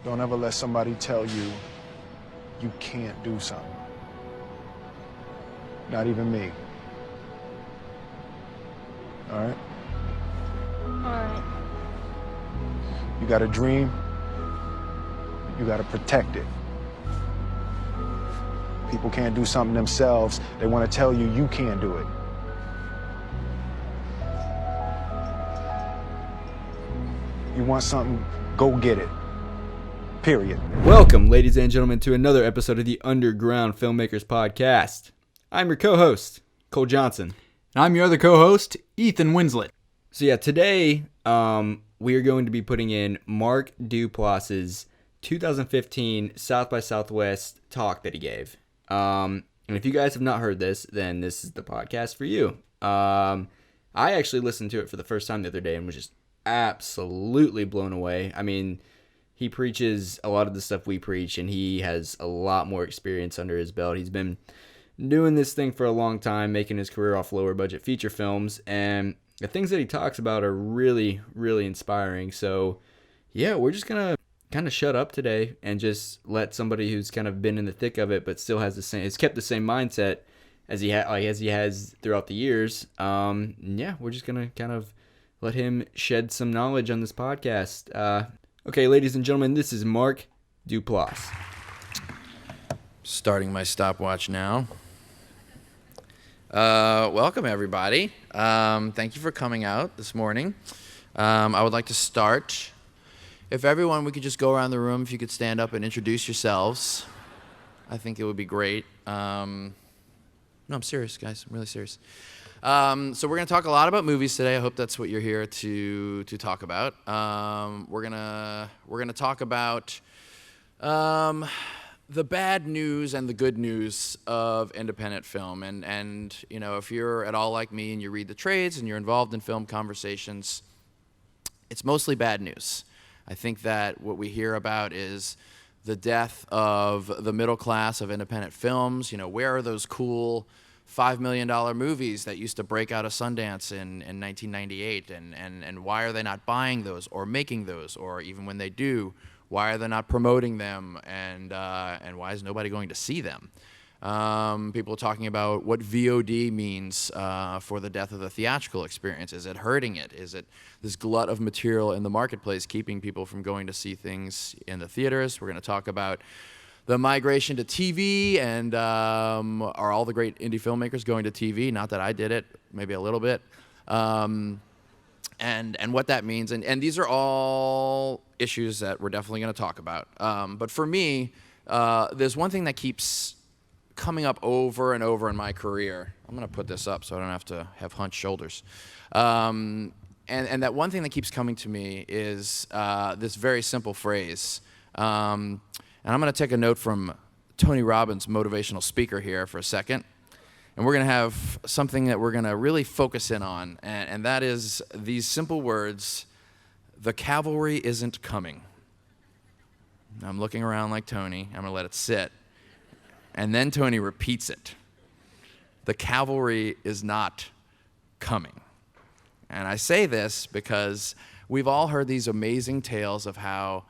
Don't ever let somebody tell you you can't do something. Not even me. All right? All right. You got a dream, you got to protect it. People can't do something themselves. They want to tell you you can't do it. You want something, go get it. Period. Welcome, ladies and gentlemen, to another episode of the Underground Filmmakers Podcast. I'm your co-host, Cole Johnson. And I'm your other co-host, Ethan Winslet. So yeah, today we are going to be putting in Mark Duplass's 2015 South by Southwest talk that he gave. And if you guys have not heard this, then this is the podcast for you. I actually listened to it for the first time the other day and was just absolutely blown away. I mean, he preaches a lot of the stuff we preach, and he has a lot more experience under his belt. He's been doing this thing for a long time, making his career off lower budget feature films, and the things that he talks about are really, really inspiring. So yeah, we're just gonna kind of shut up today and just let somebody who's kind of been in the thick of it but still has kept the same mindset as he has throughout the years. Yeah, we're just gonna kind of let him shed some knowledge on this podcast. Okay, ladies and gentlemen, this is Mark Duplass. Starting my stopwatch now. Welcome, everybody. Thank you for coming out this morning. I would like to start. If everyone, we could just go around the room, if you could stand up and introduce yourselves. I think it would be great. No, I'm serious, guys. I'm really serious. So we're going to talk a lot about movies today. I hope that's what you're here to talk about. We're gonna talk about the bad news and the good news of independent film. And you know, if you're at all like me and you read the trades and you're involved in film conversations, it's mostly bad news. I think that what we hear about is the death of the middle class of independent films. You know, where are those cool $5 million movies that used to break out of Sundance in 1998, and why are they not buying those or making those, or even when they do, why are they not promoting them, and why is nobody going to see them? People talking about what VOD means for the death of the theatrical experience. Is it hurting it? Is it this glut of material in the marketplace keeping people from going to see things in the theaters? We're going to talk about the migration to TV, and are all the great indie filmmakers going to TV? Not that I did it, maybe a little bit. And what that means. And these are all issues that we're definitely going to talk about. But for me, there's one thing that keeps coming up over and over in my career. I'm going to put this up so I don't have to have hunched shoulders. And that one thing that keeps coming to me is this very simple phrase. And I'm going to take a note from Tony Robbins, motivational speaker, here for a second. And we're going to have something that we're going to really focus in on, and that is these simple words: the cavalry isn't coming. I'm looking around like Tony. I'm going to let it sit. And then Tony repeats it. The cavalry is not coming. And I say this because we've all heard these amazing tales of how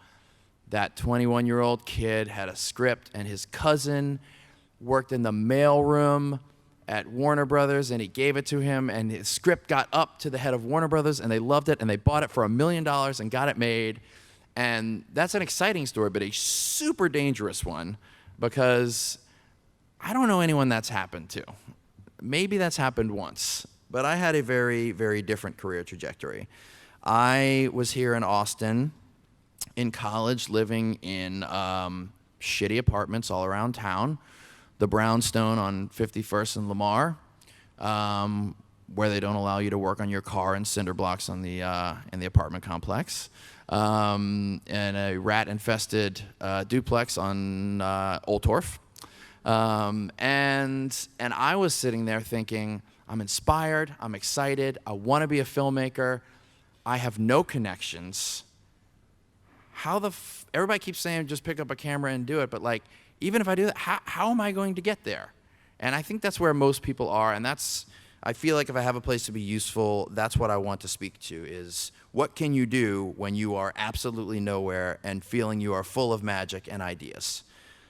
that 21-year-old kid had a script, and his cousin worked in the mailroom at Warner Brothers, and he gave it to him, and his script got up to the head of Warner Brothers, and they loved it, and they bought it for $1 million and got it made. And that's an exciting story, but a super dangerous one, because I don't know anyone that's happened to. Maybe that's happened once, but I had a very, very different career trajectory. I was here in Austin in college, living in shitty apartments all around town. The Brownstone on 51st and Lamar, where they don't allow you to work on your car and cinder blocks on the in the apartment complex, and a rat-infested duplex on Old Torf. And I was sitting there thinking, I'm inspired, I'm excited, I want to be a filmmaker, I have no connections. Everybody keeps saying just pick up a camera and do it, but like, even if I do that, how am I going to get there? And I think that's where most people are, and that's I feel like if I have a place to be useful, that's what I want to speak to, is what can you do when you are absolutely nowhere and feeling you are full of magic and ideas.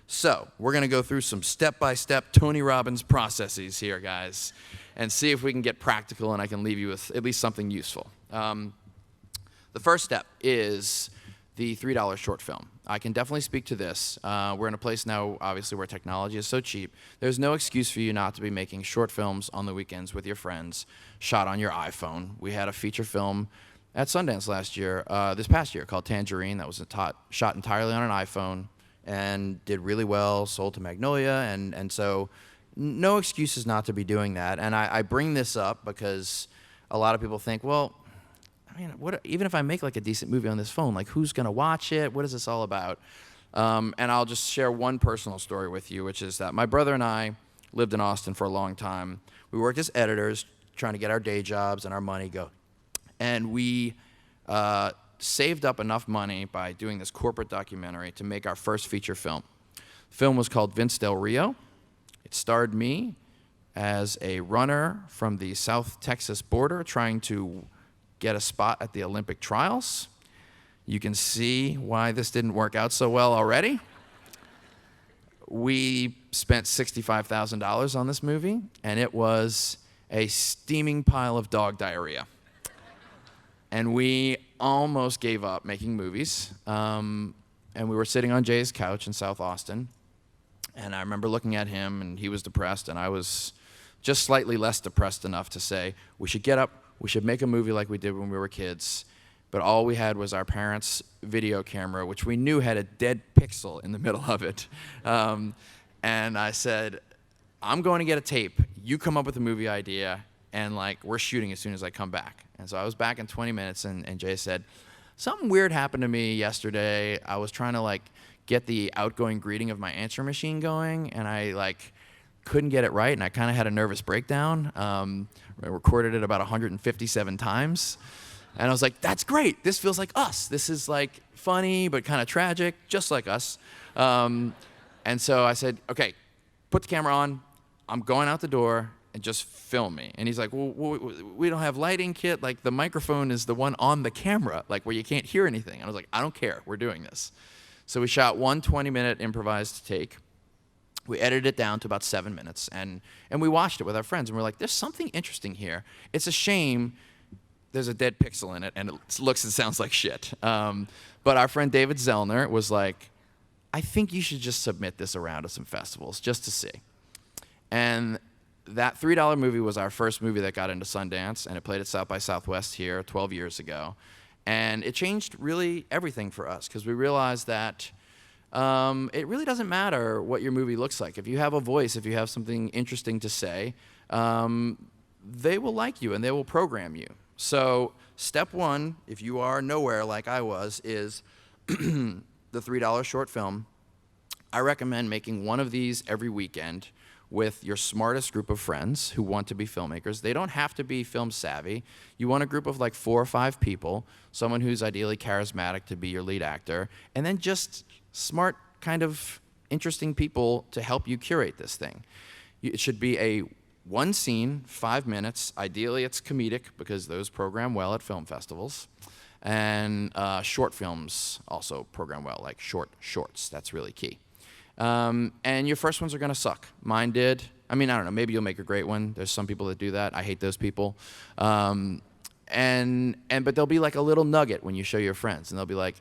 So we're going to go through some step-by-step Tony Robbins processes here, guys, and see if we can get practical and I can leave you with at least something useful. The first step is the $3 short film. I can definitely speak to this. We're in a place now, obviously, where technology is so cheap. There's no excuse for you not to be making short films on the weekends with your friends, shot on your iPhone. We had a feature film at Sundance this past year, called Tangerine, that was shot entirely on an iPhone and did really well, sold to Magnolia, and so no excuses not to be doing that. And I bring this up because a lot of people think, well, I mean, even if I make like a decent movie on this phone, like who's gonna watch it? What is this all about? And I'll just share one personal story with you, which is that my brother and I lived in Austin for a long time. We worked as editors, trying to get our day jobs and our money go. And we saved up enough money by doing this corporate documentary to make our first feature film. The film was called Vince Del Rio. It starred me as a runner from the South Texas border trying to get a spot at the Olympic trials. You can see why this didn't work out so well already. We spent $65,000 on this movie, and it was a steaming pile of dog diarrhea. And we almost gave up making movies. And we were sitting on Jay's couch in South Austin, and I remember looking at him, and he was depressed, and I was just slightly less depressed enough to say, we should get up, we should make a movie like we did when we were kids. But all we had was our parents' video camera, which we knew had a dead pixel in the middle of it. And I said, I'm going to get a tape. You come up with a movie idea, and like we're shooting as soon as I come back. And so I was back in 20 minutes, and Jay said, something weird happened to me yesterday. I was trying to like get the outgoing greeting of my answer machine going, and I like couldn't get it right, and I kind of had a nervous breakdown. I recorded it about 157 times. And I was like, that's great. This feels like us. This is like funny, but kind of tragic, just like us. And so I said, okay, put the camera on. I'm going out the door and just film me. And he's like, well, we don't have lighting kit. Like the microphone is the one on the camera, like where you can't hear anything. And I was like, I don't care. We're doing this. So we shot one 20-minute improvised take. We edited it down to about 7 minutes, and we watched it with our friends, and we're like, there's something interesting here. It's a shame there's a dead pixel in it, and it looks and sounds like shit. But our friend David Zellner was like, I think you should just submit this around to some festivals just to see. And that $3 movie was our first movie that got into Sundance, and it played at South by Southwest here 12 years ago. And it changed really everything for us, because we realized that it really doesn't matter what your movie looks like. If you have a voice, if you have something interesting to say, they will like you and they will program you. So step one, if you are nowhere like I was, is the $3 short film. I recommend making one of these every weekend with your smartest group of friends who want to be filmmakers. They don't have to be film savvy. You want a group of like 4 or 5 people, someone who's ideally charismatic to be your lead actor, and then just smart, kind of interesting people to help you curate this thing. It should be a one scene, 5 minutes. Ideally, it's comedic because those program well at film festivals. And short films also program well, like shorts. That's really key. And your first ones are gonna suck. Mine did. I mean, I don't know, maybe you'll make a great one. There's some people that do that. I hate those people. But there'll be like a little nugget when you show your friends, and they'll be like,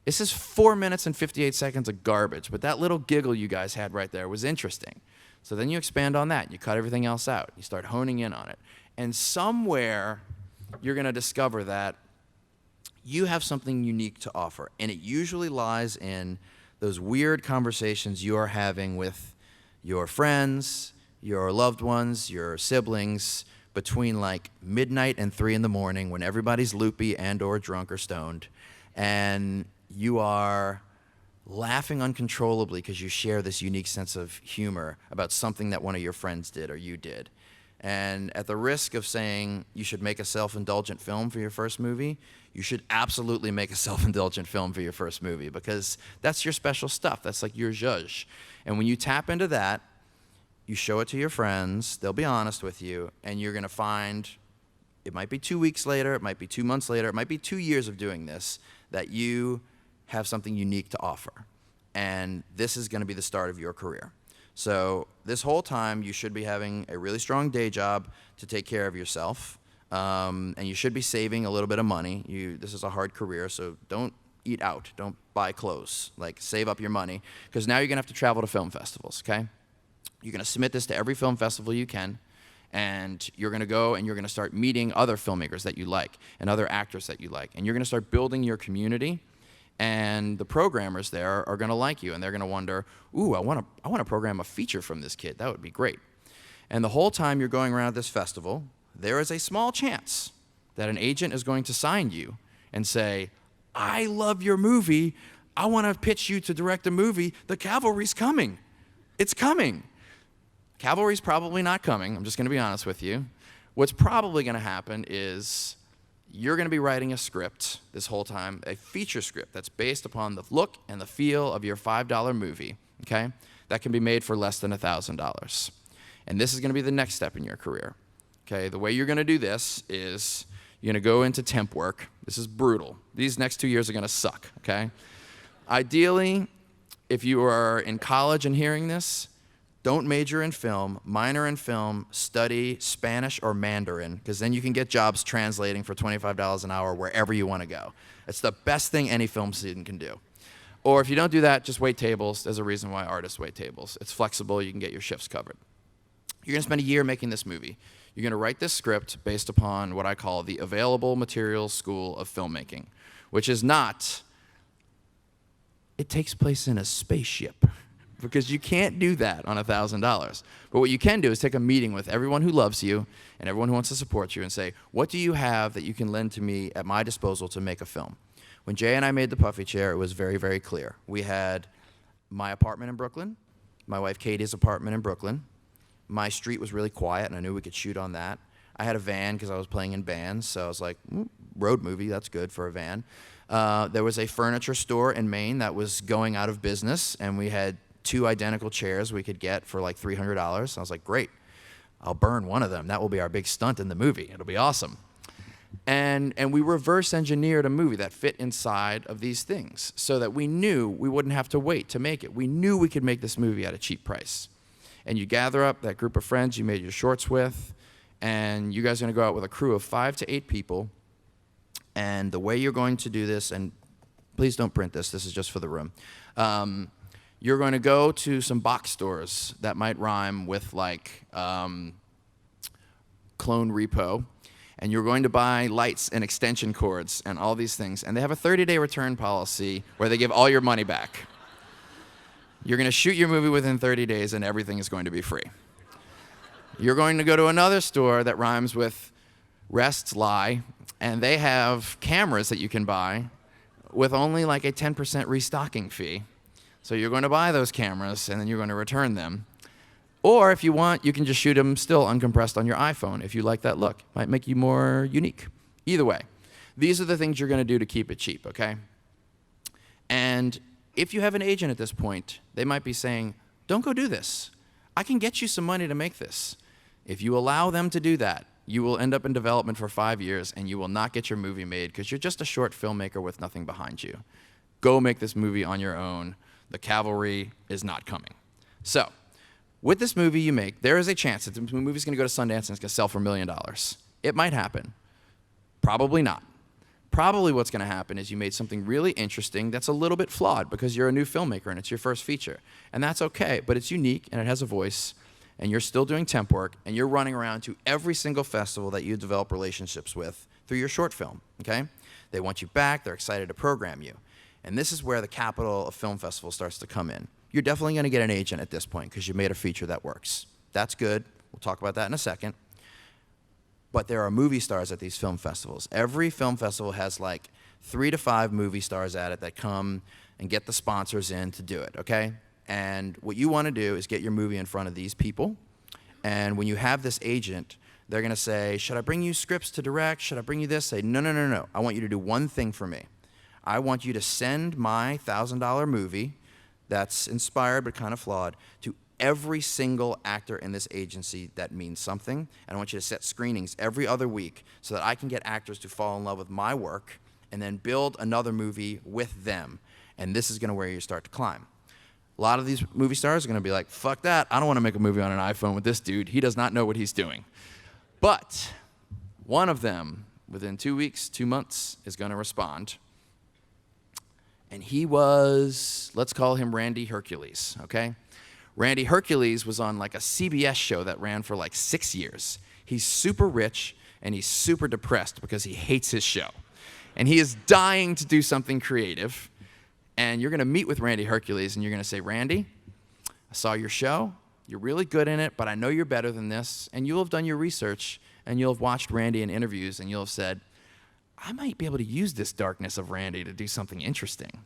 this is 4 minutes and 58 seconds of garbage, but that little giggle you guys had right there was interesting. So then you expand on that. You cut everything else out. You start honing in on it. And somewhere you're gonna discover that you have something unique to offer, and it usually lies in those weird conversations you are having with your friends, your loved ones, your siblings, between like midnight and 3 in the morning when everybody's loopy and or drunk or stoned, and you are laughing uncontrollably because you share this unique sense of humor about something that one of your friends did or you did. And at the risk of saying you should make a self-indulgent film for your first movie, you should absolutely make a self-indulgent film for your first movie, because that's your special stuff. That's like your zhuzh. And when you tap into that, You show it to your friends. They'll be honest with you. And you're going to find, it might be 2 weeks later, it might be 2 months later, it might be 2 years of doing this, that you have something unique to offer. And this is going to be the start of your career. So this whole time, you should be having a really strong day job to take care of yourself. And you should be saving a little bit of money. This is a hard career, so don't eat out. Don't buy clothes. Like, save up your money, because now you're going to have to travel to film festivals, okay? You're going to submit this to every film festival you can, and you're going to go and you're going to start meeting other filmmakers that you like and other actors that you like, and you're going to start building your community, and the programmers there are going to like you, and they're going to wonder, ooh, I want to program a feature from this kid. That would be great. And the whole time you're going around this festival, there is a small chance that an agent is going to sign you and say, I love your movie. I want to pitch you to direct a movie. The Calvary's coming. It's coming. Calvary's probably not coming. I'm just going to be honest with you. What's probably going to happen is you're going to be writing a script this whole time, a feature script that's based upon the look and the feel of your $5 movie, okay? That can be made for less than $1,000. And this is going to be the next step in your career, okay? The way you're going to do this is you're going to go into temp work. This is brutal. These next 2 years are going to suck, okay? Ideally, if you are in college and hearing this, don't major in film, minor in film, study Spanish or Mandarin, because then you can get jobs translating for $25 an hour wherever you want to go. It's the best thing any film student can do. Or if you don't do that, just wait tables. There's a reason why artists wait tables. It's flexible. You can get your shifts covered. You're going to spend a year making this movie. You're going to write this script based upon what I call the Available Materials School of Filmmaking, which is not, it takes place in a spaceship, because you can't do that on $1,000. But what you can do is take a meeting with everyone who loves you and everyone who wants to support you and say, what do you have that you can lend to me at my disposal to make a film? When Jay and I made The Puffy Chair, it was very, very clear. We had my apartment in Brooklyn, my wife Katie's apartment in Brooklyn. My street was really quiet, and I knew we could shoot on that. I had a van because I was playing in bands, so I was like, road movie, that's good for a van. There was a furniture store in Maine that was going out of business, and we had 2 identical chairs we could get for like $300. I was like, great, I'll burn one of them. That will be our big stunt in the movie. It'll be awesome. And we reverse engineered a movie that fit inside of these things so that we knew we wouldn't have to wait to make it. We knew we could make this movie at a cheap price. And you gather up that group of friends you made your shorts with, and you guys are going to go out with a crew of 5 to 8 people. And the way you're going to do this, and please don't print this, this is just for the room. You're going to go to some box stores that might rhyme with like Clone Repo, and you're going to buy lights and extension cords and all these things. And they have a 30-day return policy where they give all your money back. You're going to shoot your movie within 30 days, and everything is going to be free. You're going to go to another store that rhymes with Rests Lie, and they have cameras that you can buy with only like a 10% restocking fee. So you're going to buy those cameras, and then you're going to return them. Or if you want, you can just shoot them still uncompressed on your iPhone if you like that look. Might make you more unique. Either way, these are the things you're going to do to keep it cheap, okay? And if you have an agent at this point, they might be saying, don't go do this. I can get you some money to make this. If you allow them to do that, you will end up in development for 5 years, and you will not get your movie made because you're just a short filmmaker with nothing behind you. Go make this movie on your own. The Calvary is not coming. So, with this movie you make, there is a chance that the movie's going to go to Sundance and it's going to sell for $1 million. It might happen. Probably not. Probably what's going to happen is you made something really interesting that's a little bit flawed because you're a new filmmaker and it's your first feature. And that's okay, but it's unique and it has a voice, and you're still doing temp work, and you're running around to every single festival that you develop relationships with through your short film, okay? They want you back. They're excited to program you. And this is where the capital of film festivals starts to come in. You're definitely going to get an agent at this point because you made a feature that works. That's good. We'll talk about that in a second. But there are movie stars at these film festivals. Every film festival has like 3 to 5 movie stars at it that come and get the sponsors in to do it, okay? And what you want to do is get your movie in front of these people. And when you have this agent, they're going to say, should I bring you scripts to direct? Should I bring you this? Say, no, no, no, no. I want you to do one thing for me. I want you to send my $1,000 movie that's inspired but kind of flawed to every single actor in this agency that means something, and I want you to set screenings every other week so that I can get actors to fall in love with my work and then build another movie with them. And this is going to where you start to climb. A lot of these movie stars are going to be like, fuck that, I don't want to make a movie on an iPhone with this dude. He does not know what he's doing. But one of them, within 2 weeks, 2 months, is going to respond. And he was, let's call him Randy Hercules, okay? Randy Hercules was on like a CBS show that ran for like 6 years. He's super rich and he's super depressed because he hates his show. And he is dying to do something creative. And you're going to meet with Randy Hercules and you're going to say, Randy, I saw your show. You're really good in it, but I know you're better than this. And you'll have done your research and you'll have watched Randy in interviews and you'll have said, I might be able to use this darkness of Randy to do something interesting.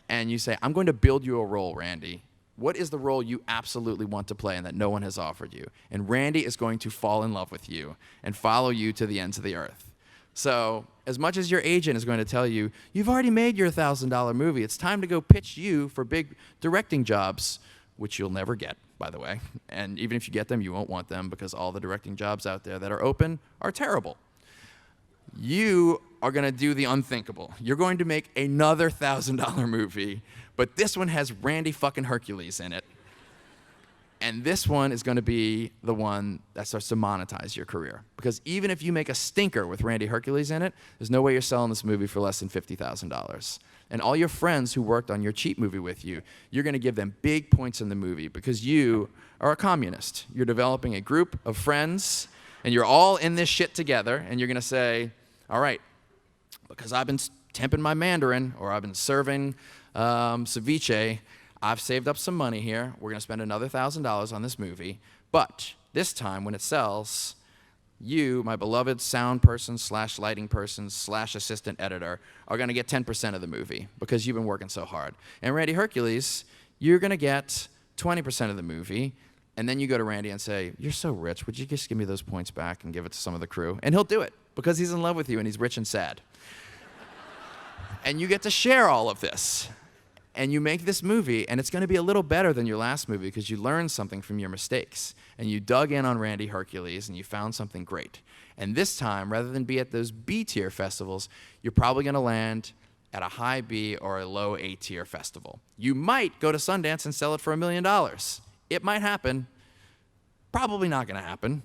And you say, I'm going to build you a role, Randy. What is the role you absolutely want to play and that no one has offered you? And Randy is going to fall in love with you and follow you to the ends of the earth. So as much as your agent is going to tell you, you've already made your $1,000 movie, it's time to go pitch you for big directing jobs, which you'll never get, by the way. And even if you get them, you won't want them because all the directing jobs out there that are open are terrible. You are going to do the unthinkable. You're going to make another $1,000 movie, but this one has Randy fucking Hercules in it. And this one is going to be the one that starts to monetize your career. Because even if you make a stinker with Randy Hercules in it, there's no way you're selling this movie for less than $50,000. And all your friends who worked on your cheap movie with you, you're going to give them big points in the movie because you are a communist. You're developing a group of friends, and you're all in this shit together, and you're going to say, all right, because I've been temping my Mandarin or I've been serving ceviche, I've saved up some money here. We're going to spend another $1,000 on this movie. But this time when it sells, you, my beloved sound person / lighting person / assistant editor, are going to get 10% of the movie because you've been working so hard. And Randy Hercules, you're going to get 20% of the movie. And then you go to Randy and say, you're so rich, would you just give me those points back and give it to some of the crew? And he'll do it because he's in love with you and he's rich and sad. And you get to share all of this. And you make this movie, and it's going to be a little better than your last movie because you learned something from your mistakes. And you dug in on Randy Hercules, and you found something great. And this time, rather than be at those B-tier festivals, you're probably going to land at a high B or a low A-tier festival. You might go to Sundance and sell it for $1 million. It might happen. Probably not going to happen.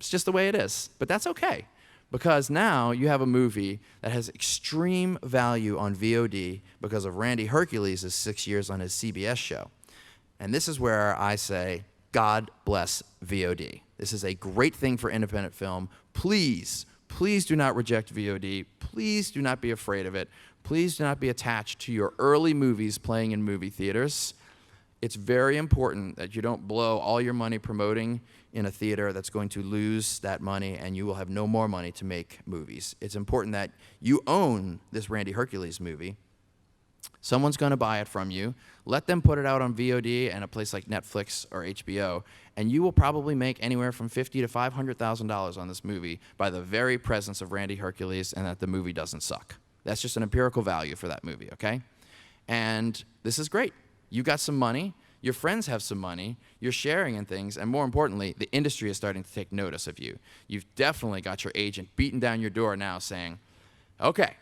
It's just the way it is. But that's okay. Because now you have a movie that has extreme value on VOD because of Randy Hercules' 6 years on his CBS show. And this is where I say, God bless VOD. This is a great thing for independent film. Please, please do not reject VOD. Please do not be afraid of it. Please do not be attached to your early movies playing in movie theaters. It's very important that you don't blow all your money promoting in a theater that's going to lose that money and you will have no more money to make movies. It's important that you own this Randy Hercules movie. Someone's going to buy it from you. Let them put it out on VOD and a place like Netflix or HBO, and you will probably make anywhere from $50,000 to $500,000 on this movie by the very presence of Randy Hercules and that the movie doesn't suck. That's just an empirical value for that movie, okay? And this is great. You got some money. Your friends have some money, you're sharing in things, and more importantly, the industry is starting to take notice of you. You've definitely got your agent beating down your door now saying, okay,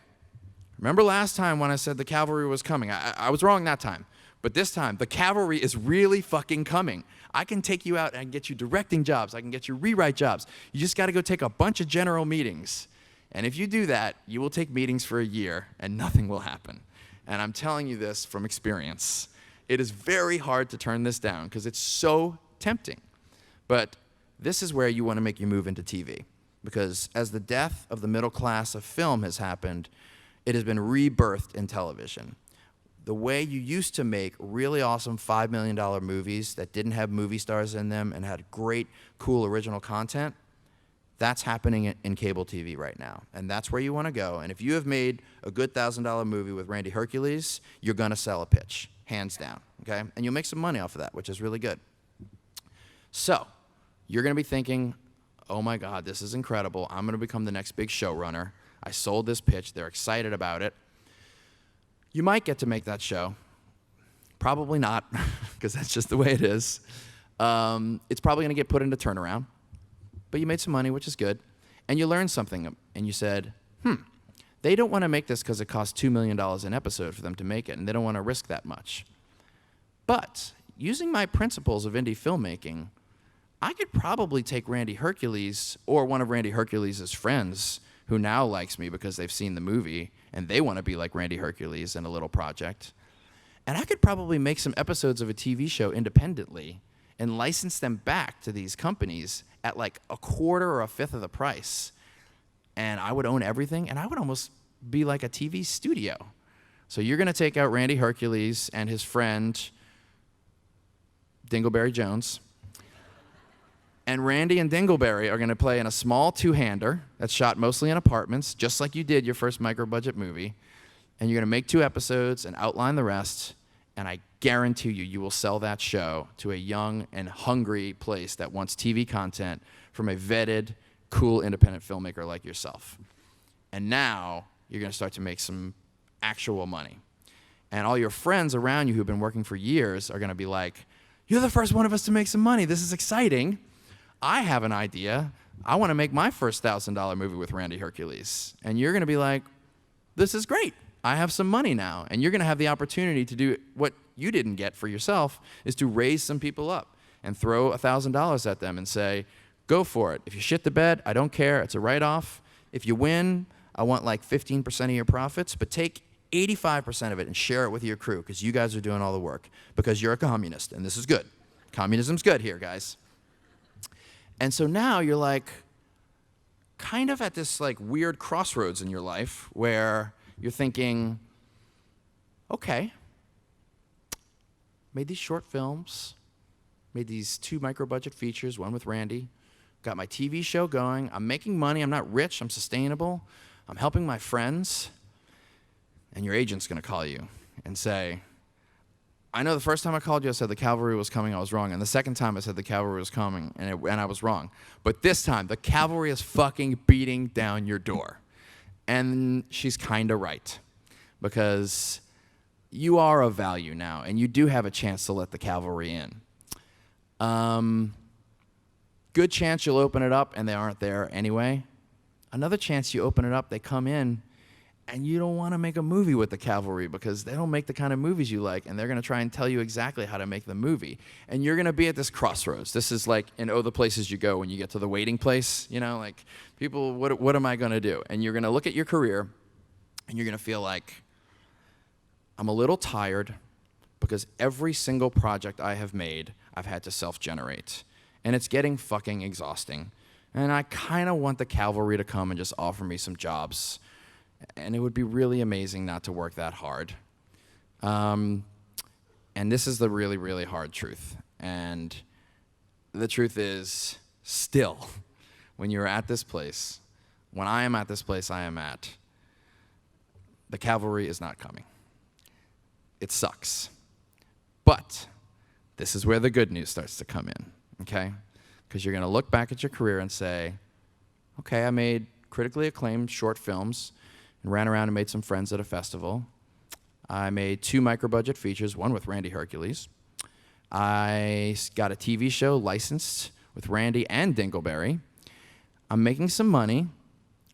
remember last time when I said the Calvary was coming? I was wrong that time, but this time, the Calvary is really fucking coming. I can take you out and I can get you directing jobs, I can get you rewrite jobs. You just gotta go take a bunch of general meetings. And if you do that, you will take meetings for a year and nothing will happen. And I'm telling you this from experience. It is very hard to turn this down because it's so tempting. But this is where you want to make your move into TV. Because as the death of the middle class of film has happened, it has been rebirthed in television. The way you used to make really awesome $5 million movies that didn't have movie stars in them and had great, cool original content, that's happening in cable TV right now. And that's where you want to go. And if you have made a good $1,000 movie with Randy Hercules, you're going to sell a pitch. Hands down, okay? And you'll make some money off of that, which is really good. So, you're going to be thinking, oh my God, this is incredible. I'm going to become the next big showrunner. I sold this pitch. They're excited about it. You might get to make that show. Probably not, because that's just the way it is. It's probably going to get put into turnaround. But you made some money, which is good. And you learned something, and you said, they don't want to make this because it costs $2 million an episode for them to make it, and they don't want to risk that much. But using my principles of indie filmmaking, I could probably take Randy Hercules or one of Randy Hercules' friends who now likes me because they've seen the movie and they want to be like Randy Hercules in a little project. And I could probably make some episodes of a TV show independently and license them back to these companies at like a quarter or a fifth of the price. And I would own everything, and I would almost be like a TV studio. So you're going to take out Randy Hercules and his friend, Dingleberry Jones. And Randy and Dingleberry are going to play in a small two-hander that's shot mostly in apartments, just like you did your first micro-budget movie. And you're going to make 2 episodes and outline the rest. And I guarantee you will sell that show to a young and hungry place that wants TV content from a vetted, cool, independent filmmaker like yourself. And now you're going to start to make some actual money. And all your friends around you who've been working for years are going to be like, you're the first one of us to make some money. This is exciting. I have an idea. I want to make my first $1,000 movie with Randy Hercules. And you're going to be like, this is great. I have some money now. And you're going to have the opportunity to do what you didn't get for yourself, is to raise some people up and throw $1,000 at them and say, go for it. If you shit the bed, I don't care. It's a write-off. If you win, I want like 15% of your profits, but take 85% of it and share it with your crew because you guys are doing all the work because you're a communist, and this is good. Communism's good here, guys. And so now you're like kind of at this like weird crossroads in your life where you're thinking, okay, made these short films, made these 2 micro-budget features, one with Randy, got my TV show going, I'm making money, I'm not rich, I'm sustainable, I'm helping my friends, and your agent's going to call you and say, I know the first time I called you, I said the cavalry was coming, I was wrong. And the second time I said the cavalry was coming, and I was wrong. But this time, the cavalry is fucking beating down your door. And she's kind of right. Because you are of value now, and you do have a chance to let the cavalry in. Good chance you'll open it up, and they aren't there anyway. Another chance you open it up, they come in, and you don't want to make a movie with the cavalry because they don't make the kind of movies you like, and they're going to try and tell you exactly how to make the movie. And you're going to be at this crossroads. This is like in Oh, the Places You Go when you get to the waiting place. You know, like, people, what am I going to do? And you're going to look at your career, and you're going to feel like, I'm a little tired because every single project I have made, I've had to self-generate. And it's getting fucking exhausting. And I kind of want the cavalry to come and just offer me some jobs. And it would be really amazing not to work that hard. And this is the really, really hard truth. And the truth is, still, when you're at this place, when I am at this place I am at, the cavalry is not coming. It sucks. But this is where the good news starts to come in, okay? Because you're going to look back at your career and say, okay, I made critically acclaimed short films and ran around and made some friends at a festival. I made 2 micro-budget features, one with Randy Hercules. I got a TV show licensed with Randy and Dingleberry. I'm making some money.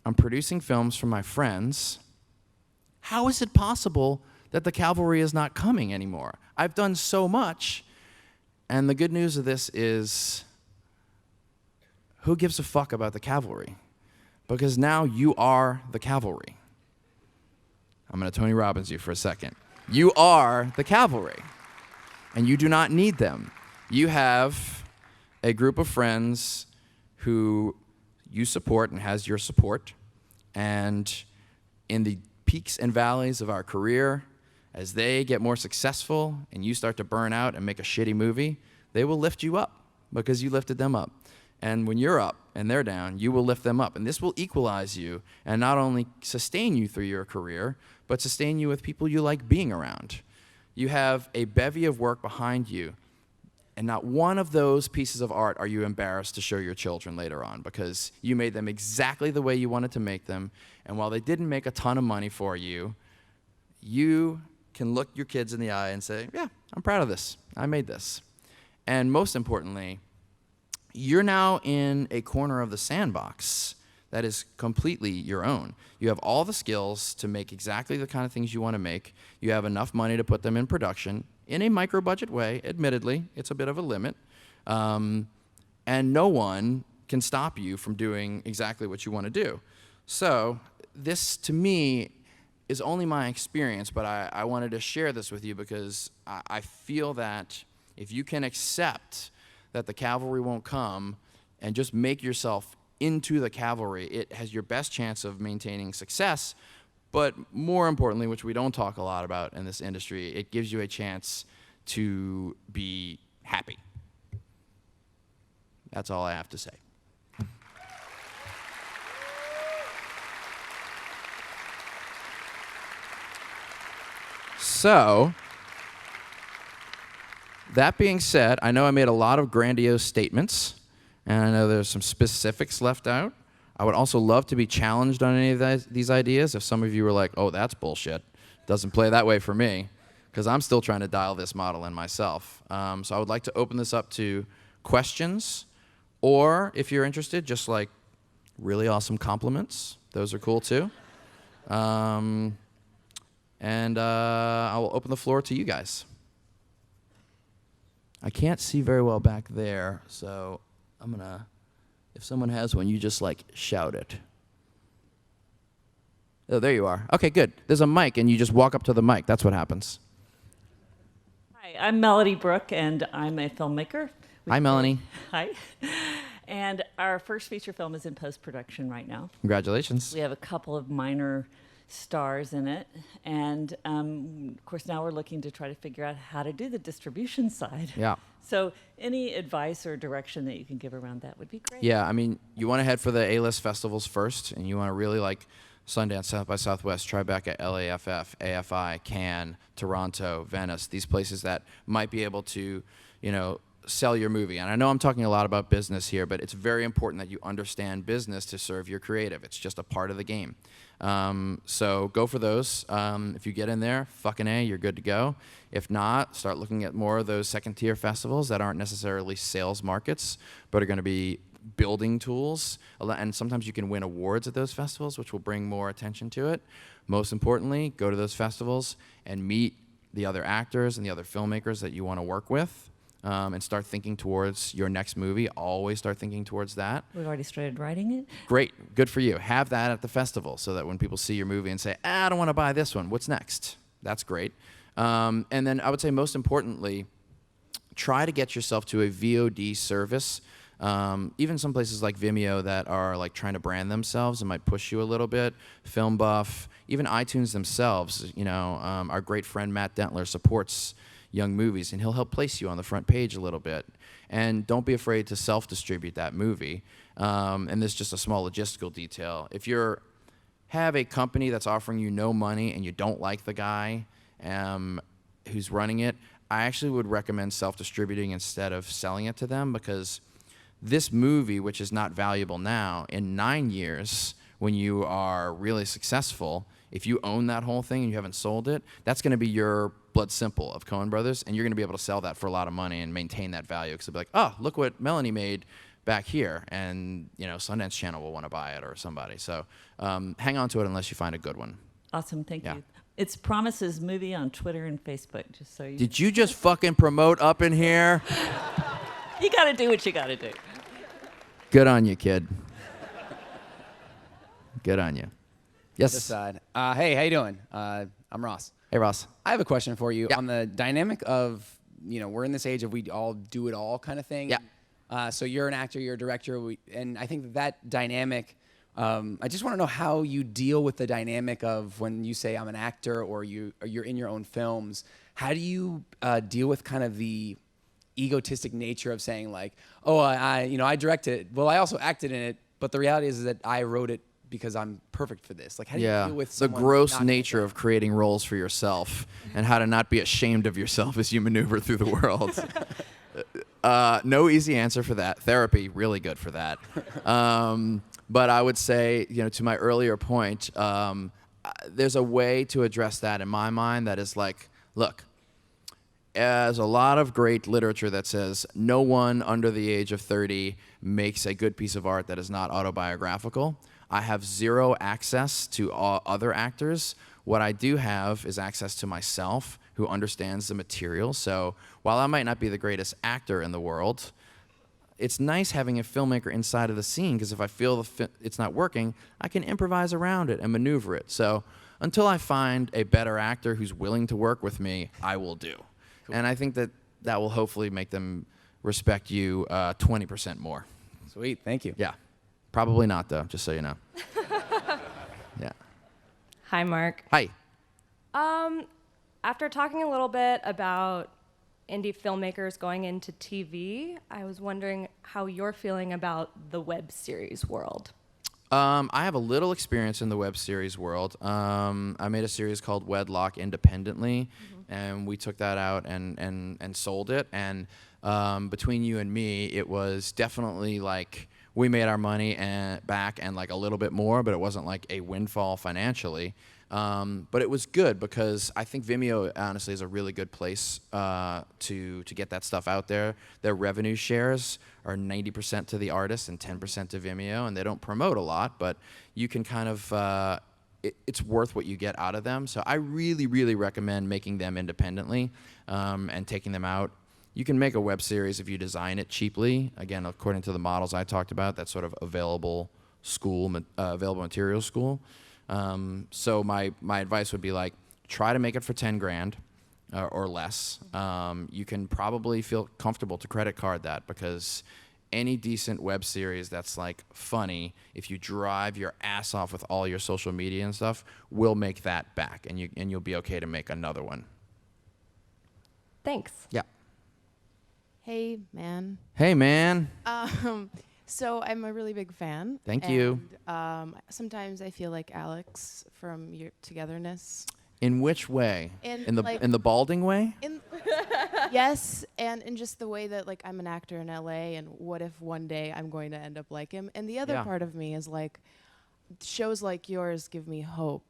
I'm producing films for my friends. How is it possible that the cavalry is not coming anymore? I've done so much. And the good news of this is, who gives a fuck about the cavalry? Because now you are the cavalry. I'm going to Tony Robbins you for a second. You are the cavalry, and you do not need them. You have a group of friends who you support and has your support, and in the peaks and valleys of our career, as they get more successful and you start to burn out and make a shitty movie, they will lift you up because you lifted them up. And when you're up and they're down, you will lift them up. And this will equalize you and not only sustain you through your career, but sustain you with people you like being around. You have a bevy of work behind you, and not one of those pieces of art are you embarrassed to show your children later on because you made them exactly the way you wanted to make them. And while they didn't make a ton of money for you, you can look your kids in the eye and say, yeah, I'm proud of this. I made this. And most importantly, you're now in a corner of the sandbox that is completely your own. You have all the skills to make exactly the kind of things you want to make. You have enough money to put them in production in a micro-budget way. Admittedly, it's a bit of a limit. And no one can stop you from doing exactly what you want to do. So this, to me, is only my experience, but I wanted to share this with you because I feel that if you can accept that the cavalry won't come and just make yourself into the cavalry, it has your best chance of maintaining success. But more importantly, which we don't talk a lot about in this industry, it gives you a chance to be happy. That's all I have to say. So, that being said, I know I made a lot of grandiose statements, and I know there's some specifics left out. I would also love to be challenged on any of these ideas. If some of you were like, oh, that's bullshit, doesn't play that way for me, because I'm still trying to dial this model in myself. So I would like to open this up to questions, or if you're interested, just like really awesome compliments. Those are cool too. And I will open the floor to you guys. I can't see very well back there, so I'm gonna, if someone has one, you just like shout it. Oh, there you are. Okay, good. There's a mic, and you just walk up to the mic. That's what happens. Hi, I'm Melody Brooke, and I'm a filmmaker. Hi, Melanie. Hi. And our first feature film is in post-production right now. Congratulations. We have a couple of minor stars in it, and of course now we're looking to try to figure out how to do the distribution side. Yeah. So any advice or direction that you can give around that would be great. Yeah, I mean, you want to head for the A-list festivals first, and you want to really like Sundance, South by Southwest, Tribeca, LAFF, AFI, Cannes, Toronto, Venice, these places that might be able to, you know, sell your movie. And I know I'm talking a lot about business here, but it's very important that you understand business to serve your creative. It's just a part of the game. So go for those. If you get in there, fucking A, you're good to go. If not, start looking at more of those second-tier festivals that aren't necessarily sales markets, but are going to be building tools. And sometimes you can win awards at those festivals, which will bring more attention to it. Most importantly, go to those festivals and meet the other actors and the other filmmakers that you want to work with. And start thinking towards your next movie. Always start thinking towards that. We've already started writing it. Great. Good for you. Have that at the festival so that when people see your movie and say, I don't want to buy this one, what's next? That's great. And then I would say most importantly, try to get yourself to a VOD service. Even some places like Vimeo that are like trying to brand themselves and might push you a little bit. Film Buff, even iTunes themselves. You know, our great friend Matt Dentler supports young movies, and he'll help place you on the front page a little bit. And don't be afraid to self-distribute that movie. And this is just a small logistical detail. If you have a company that's offering you no money and you don't like the guy who's running it, I actually would recommend self-distributing instead of selling it to them, because this movie, which is not valuable now, in 9 years, when you are really successful, if you own that whole thing and you haven't sold it, that's going to be your Blood Simple of Coen Brothers, and you're going to be able to sell that for a lot of money and maintain that value, because they'll be like, oh, look what Melanie made back here, and you know, Sundance Channel will want to buy it, or somebody. So hang on to it unless you find a good one. Awesome, thank Yeah. you. It's Promises Movie on Twitter and Facebook, just so you... Did you just fucking promote up in here? You got to do what you got to do. Good on you, kid. Good on you. Yes. This side. Hey, how you doing? I'm Ross. Hey, Ross. I have a question for you Yeah. on the dynamic of, you know, we're in this age of we all do it all kind of thing. Yeah. So you're an actor, you're a director, and I think that dynamic, I just want to know how you deal with the dynamic of when you say I'm an actor or you're in your own films. How do you deal with kind of the egotistic nature of saying like, oh, I directed it. Well, I also acted in it, but the reality is that I wrote it because I'm perfect for this. Like, how do you deal with the someone gross knocking it nature down? of creating roles for yourself and how to not be ashamed of yourself as you maneuver through the world. No easy answer for that. Therapy, really good for that. But I would say, you know, to my earlier point, there's a way to address that in my mind that is like, look, there's a lot of great literature that says no one under the age of 30 makes a good piece of art that is not autobiographical. I have zero access to other actors. What I do have is access to myself, who understands the material. So while I might not be the greatest actor in the world, it's nice having a filmmaker inside of the scene, because if I feel it's not working, I can improvise around it and maneuver it. So until I find a better actor who's willing to work with me, I will do. Cool. And I think that will hopefully make them respect you 20% more. Sweet, thank you. Yeah. Probably not, though, just so you know. Yeah. Hi, Mark. Hi. After talking a little bit about indie filmmakers going into TV, I was wondering how you're feeling about the web series world. I have a little experience in the web series world. I made a series called Wedlock independently, and we took that out and sold it. And between you and me, it was definitely like we made our money back and like a little bit more, but it wasn't like a windfall financially. But it was good because I think Vimeo honestly is a really good place to get that stuff out there. Their revenue shares are 90% to the artist and 10% to Vimeo, and they don't promote a lot, but you can kind of it's worth what you get out of them. So I really, really recommend making them independently and taking them out. You can make a web series if you design it cheaply. Again, according to the models I talked about, that sort of available material school. So my advice would be like, try to make it for 10 grand or less. You can probably feel comfortable to credit card that, because any decent web series that's like funny, if you drive your ass off with all your social media and stuff, will make that back, and you'll be okay to make another one. Thanks. Yeah. Hey, man. Hey, man. So I'm a really big fan. Thank you. Sometimes I feel like Alex from your Togetherness. In which way? In the balding way? Yes, and in just the way that like I'm an actor in LA, and what if one day I'm going to end up like him? And the other part of me is like, shows like yours give me hope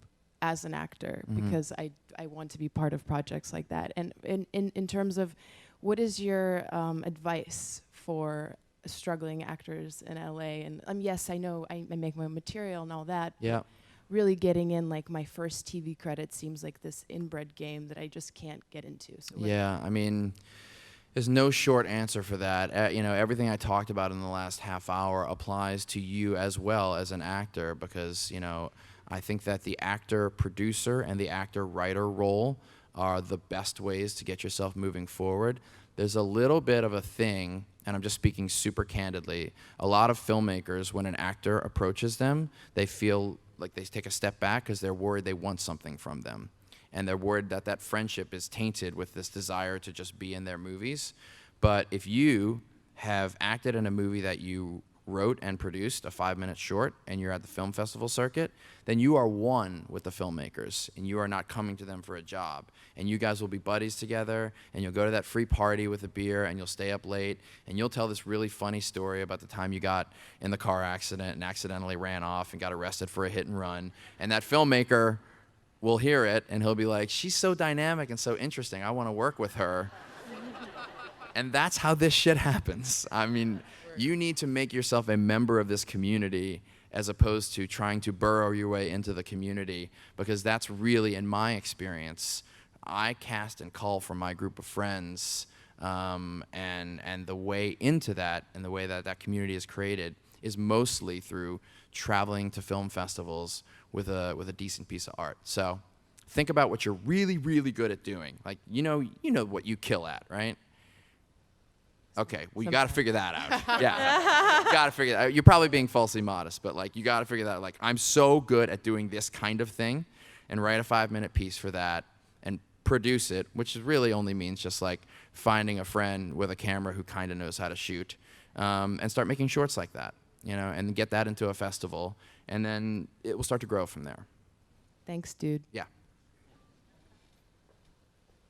as an actor, because I want to be part of projects like that. And in terms of, what is your advice for struggling actors in LA? And yes, I know I make my own material and all that. Yeah. Really getting in, like, my first TV credit seems like this inbred game that I just can't get into. So yeah, I mean, there's no short answer for that. Everything I talked about in the last half hour applies to you as well as an actor, because, I think that the actor-producer and the actor-writer role are the best ways to get yourself moving forward. There's a little bit of a thing, and I'm just speaking super candidly, a lot of filmmakers, when an actor approaches them, they feel like they take a step back because they're worried they want something from them. And they're worried that that friendship is tainted with this desire to just be in their movies. But if you have acted in a movie that you wrote and produced, a 5-minute short, and you're at the film festival circuit, then you are one with the filmmakers, and you are not coming to them for a job. And you guys will be buddies together, and you'll go to that free party with a beer, and you'll stay up late, and you'll tell this really funny story about the time you got in the car accident and accidentally ran off and got arrested for a hit and run. And that filmmaker will hear it, and he'll be like, she's so dynamic and so interesting, I want to work with her. And that's how this shit happens. I mean, you need to make yourself a member of this community as opposed to trying to burrow your way into the community, because that's really, in my experience, I cast and call from my group of friends, and the way into that and the way that that community is created is mostly through traveling to film festivals with a decent piece of art. So think about what you're really, really good at doing. Like, you know what you kill at, right? Okay, well, you got to figure that out. Yeah, you got to figure that out. You're probably being falsely modest, but like, you got to figure that out. Like, I'm so good at doing this kind of thing, and write a 5-minute piece for that and produce it, which really only means just like finding a friend with a camera who kind of knows how to shoot, and start making shorts like that, and get that into a festival, and then it will start to grow from there. Thanks, dude. Yeah.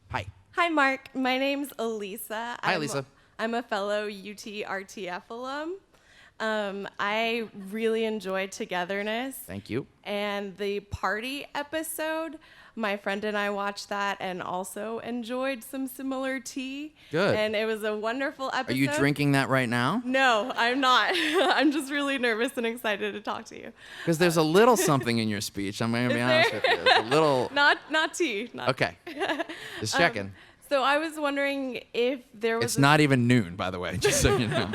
Hi. Hi, Mark. My name's Elisa. Hi, Elisa. I'm a fellow UT RTF alum. I really enjoyed Togetherness. Thank you. And the party episode, my friend and I watched that and also enjoyed some similar tea. Good. And it was a wonderful episode. Are you drinking that right now? No, I'm not. I'm just really nervous and excited to talk to you. Because there's a little something in your speech. I'm going to be honest with you. There's a little. Not tea. Okay. Just checking. So I was wondering if there was It's not even noon, by the way, just so you know.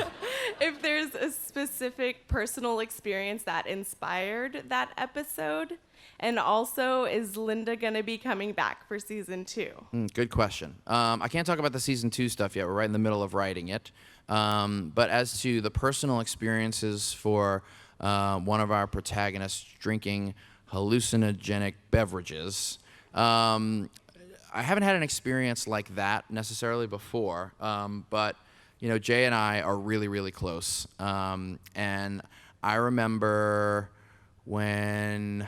if there's a specific personal experience that inspired that episode. And also, is Linda going to be coming back for season 2? Good question. I can't talk about the season 2 stuff yet. We're right in the middle of writing it. But as to the personal experiences for one of our protagonists drinking hallucinogenic beverages, I haven't had an experience like that necessarily before. But, you know, Jay and I are really, really close. And I remember when...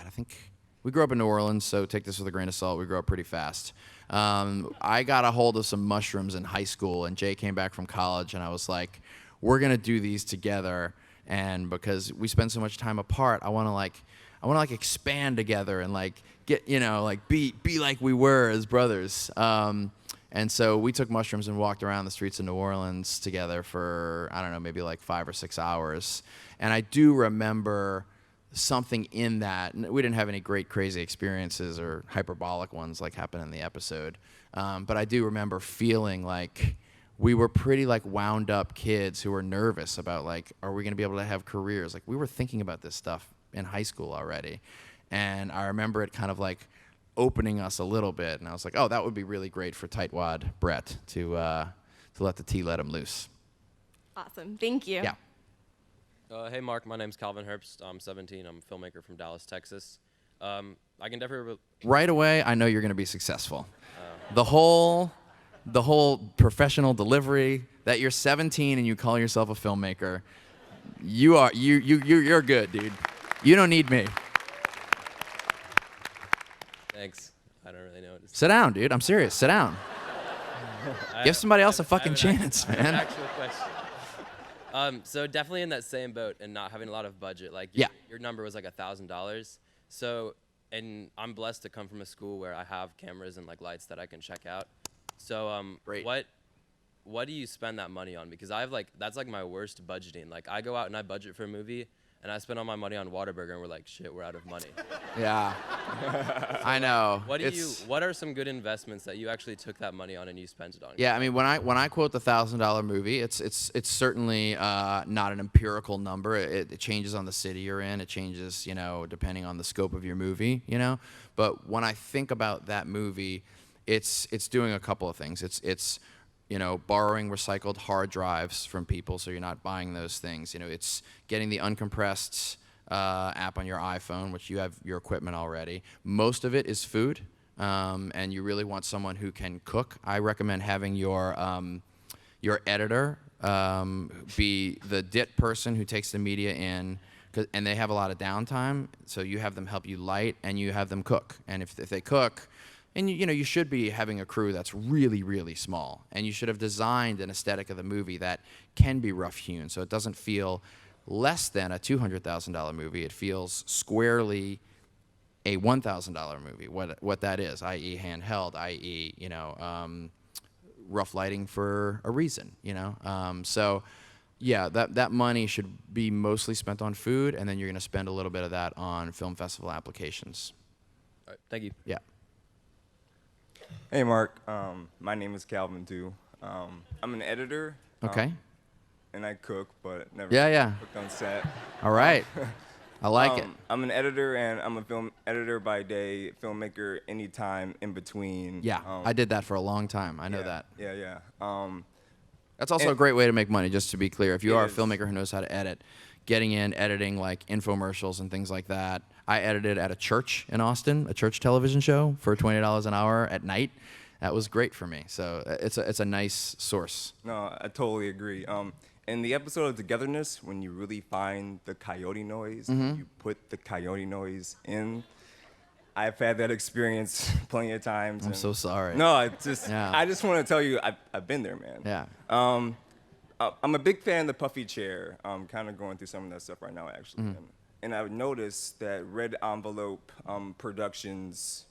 I think we grew up in New Orleans, so take this with a grain of salt. We grew up pretty fast. I got a hold of some mushrooms in high school, and Jay came back from college, and I was like, we're going to do these together. And because we spend so much time apart, I want to expand together and like get, you know, like be like we were as brothers. And so we took mushrooms and walked around the streets of New Orleans together for, I don't know, maybe like 5 or 6 hours. And I do remember something in that. We didn't have any great crazy experiences or hyperbolic ones like happened in the episode, but I do remember feeling like we were pretty like wound up kids who were nervous about like, are we going to be able to have careers? Like we were thinking about this stuff in high school already, and I remember it kind of like opening us a little bit, and I was like, oh, that would be really great for Tightwad Brett to let the tea let him loose. Awesome. Thank you. Yeah. Hey, Mark. My name's Calvin Herbst. I'm 17. I'm a filmmaker from Dallas, Texas. I can definitely... Right away, I know you're going to be successful. The whole professional delivery, that you're 17 and you call yourself a filmmaker, you're good, dude. You don't need me. Thanks. I don't really know what to say. Sit down, dude. I'm serious. Sit down. Give somebody else a fucking chance, I have an man. actual question. So definitely in that same boat and not having a lot of budget. Like your number was like $1,000. So, and I'm blessed to come from a school where I have cameras and like lights that I can check out. So, Great. What do you spend that money on? Because that's like my worst budgeting. Like I go out and I budget for a movie and I spend all my money on Whataburger and we're like, shit, we're out of money. Yeah. I know. What are some good investments that you actually took that money on and you spent it on? Yeah, I mean, when I quote the $1,000 movie, it's certainly not an empirical number. It changes on the city you're in. It changes, you know, depending on the scope of your movie, you know. But when I think about that movie, it's doing a couple of things. It's you know, borrowing recycled hard drives from people, so you're not buying those things. You know, it's getting the uncompressed app on your iPhone, which you have your equipment already. Most of it is food, and you really want someone who can cook. I recommend having your editor be the DIT person who takes the media in, and they have a lot of downtime, so you have them help you light, and you have them cook. And if they cook, and you know, you should be having a crew that's really, really small, and you should have designed an aesthetic of the movie that can be rough-hewn, so it doesn't feel less than a $200,000 movie. It feels squarely a $1,000 movie. What that is, i.e., handheld, i.e., you know, rough lighting for a reason. You know, so yeah, that money should be mostly spent on food, and then you're going to spend a little bit of that on film festival applications. All right, thank you. Yeah. Hey, Mark. My name is Calvin, too. I'm an editor. Okay. And I cook, but never cooked on set. All right. I like it. I'm an editor, and I'm a film editor by day, filmmaker anytime in between. Yeah, I did that for a long time. I know that. Yeah. That's also a great way to make money, just to be clear. If you are a filmmaker who knows how to edit, getting in, editing like infomercials and things like that. I edited at a church in Austin, a church television show for $20 an hour at night. That was great for me. So it's a nice source. No, I totally agree. In the episode of Togetherness, when you really find the coyote noise, you put the coyote noise in. I've had that experience plenty of times. I'm so sorry. No, I just want to tell you, I've been there, man. Yeah. I'm a big fan of the puffy chair. I'm kind of going through some of that stuff right now, actually. and I noticed that Red Envelope Productions,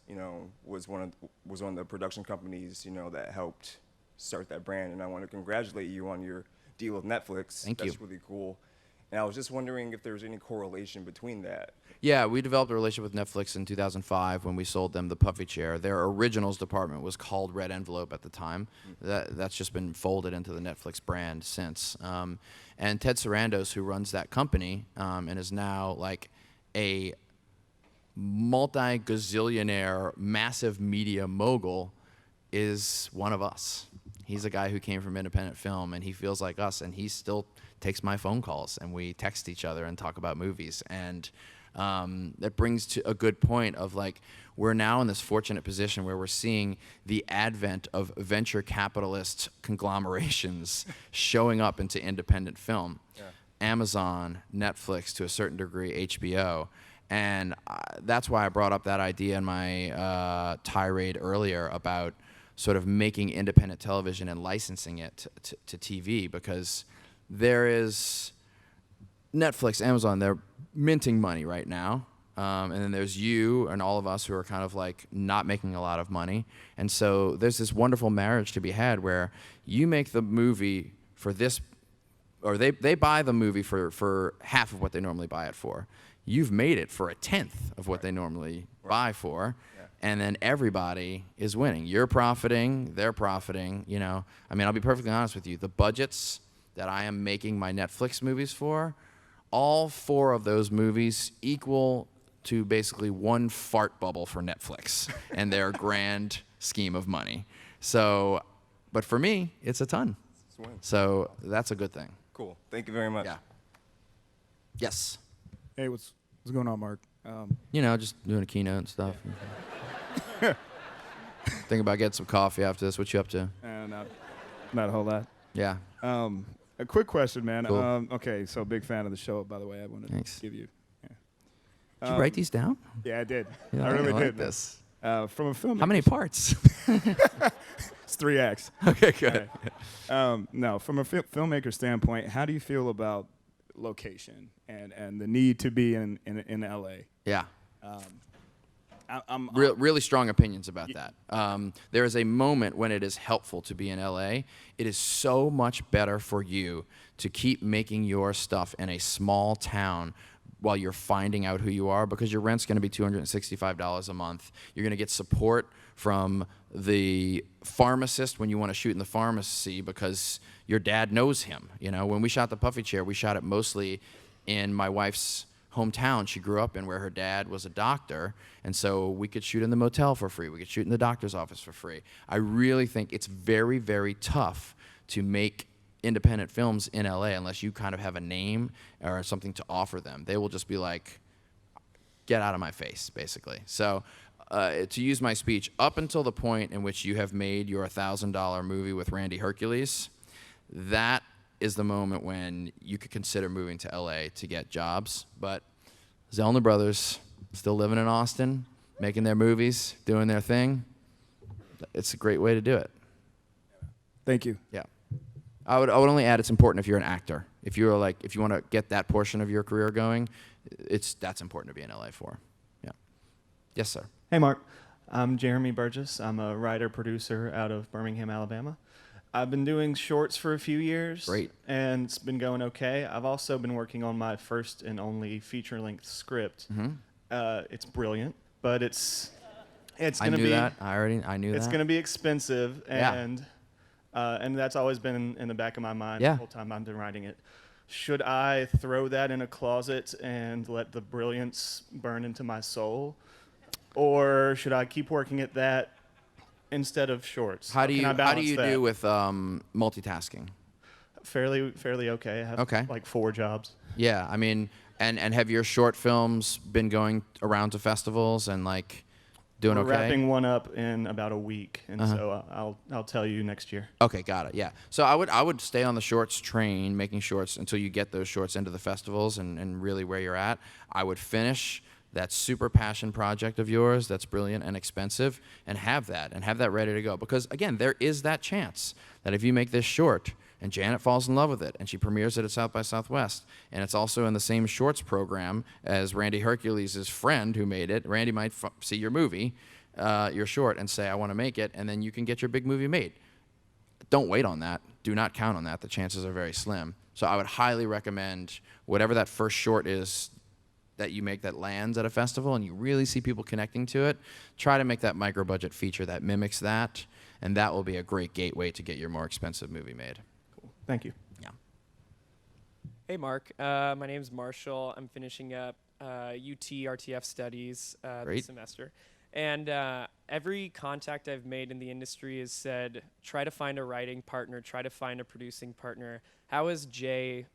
was one of the production companies, that helped start that brand. And I want to congratulate you on your deal with Netflix. Thank you. That's really cool. And I was just wondering if there's any correlation between that. Yeah, we developed a relationship with Netflix in 2005 when we sold them the Puffy Chair. Their originals department was called Red Envelope at the time. That's just been folded into the Netflix brand since. And Ted Sarandos, who runs that company and is now like a multi-gazillionaire, massive media mogul, is one of us. He's a guy who came from independent film, and he feels like us, and he still takes my phone calls, and we text each other and talk about movies. And that brings to a good point of like, we're now in this fortunate position where we're seeing the advent of venture capitalist conglomerations showing up into independent film. Yeah. Amazon, Netflix, to a certain degree, HBO. And that's why I brought up that idea in my tirade earlier about sort of making independent television and licensing it to TV, because there is Netflix, Amazon, they're minting money right now. And then there's you and all of us who are kind of like not making a lot of money. And so there's this wonderful marriage to be had where you make the movie for this, or they buy the movie for half of what they normally buy it for. You've made it for a tenth of what they normally buy for. Yeah. And then everybody is winning. You're profiting, they're profiting, I mean, I'll be perfectly honest with you. The budgets that I am making my Netflix movies for, all 4 of those movies equal to basically one fart bubble for Netflix and their grand scheme of money. So, but for me, it's a ton. So that's a good thing. Cool. Thank you very much. Yeah. Yes. Hey, what's going on, Mark? Just doing a keynote and stuff. Think about getting some coffee after this. What you up to? Not a whole lot. Yeah. A quick question, man. Cool. Okay, so big fan of the show, by the way. I wanted to give you. Yeah. Did you write these down? Yeah, I did. Yeah, I really like did. This. From a film. How many parts? It's 3 acts. Okay, good. No, from a filmmaker standpoint, how do you feel about location and the need to be in LA? Yeah. I'm really strong opinions about that. There is a moment when it is helpful to be in LA. It is so much better for you to keep making your stuff in a small town while you're finding out who you are, because your rent's going to be $265 a month. You're going to get support from the pharmacist when you want to shoot in the pharmacy because your dad knows him. When we shot the Puffy Chair, we shot it mostly in my wife's hometown she grew up in, where her dad was a doctor, and so we could shoot in the motel for free. We could shoot in the doctor's office for free. I really think it's very, very tough to make independent films in LA unless you kind of have a name or something to offer them. They will just be like, get out of my face, basically. So to use my speech, up until the point in which you have made your $1,000 movie with Randy Hercules, that is the moment when you could consider moving to LA to get jobs. But Zellner Brothers, still living in Austin, making their movies, doing their thing. It's a great way to do it. Thank you. Yeah. I would only add it's important if you're an actor. If you want to get that portion of your career going, that's important to be in LA for. Yeah. Yes, sir. Hey, Mark. I'm Jeremy Burgess. I'm a writer-producer out of Birmingham, Alabama. I've been doing shorts for a few years. Great. And it's been going okay. I've also been working on my first and only feature-length script. Mm-hmm. It's brilliant, but it's going to be... I knew that. I knew that. It's going to be expensive, and that's always been in the back of my mind the whole time I've been writing it. Should I throw that in a closet and let the brilliance burn into my soul? Or should I keep working at that instead of shorts? How do you do with multitasking? Fairly okay. I have like 4 jobs. Yeah, I mean, and have your short films been going around to festivals and like doing We're okay? wrapping one up in about a week, and so I'll tell you next year. Okay, got it. Yeah. So I would stay on the shorts train, making shorts until you get those shorts into the festivals and really where you're at. I would finish that super passion project of yours that's brilliant and expensive, and have that ready to go. Because again, there is that chance that if you make this short And Janet falls in love with it, and she premieres it at South by Southwest. And it's also in the same shorts program as Randy Hercules' friend who made it. Randy might see your movie, your short, and say, I want to make it, and then you can get your big movie made. Don't wait on that. Do not count on that. The chances are very slim. So I would highly recommend whatever that first short is that you make that lands at a festival and you really see people connecting to it, try to make that micro-budget feature that mimics that, and that will be a great gateway to get your more expensive movie made. Cool. Thank you. Yeah. Hey, Mark. My name's Marshall. I'm finishing up UT RTF studies this semester. And every contact I've made in the industry has said, try to find a writing partner, try to find a producing partner. How has Jay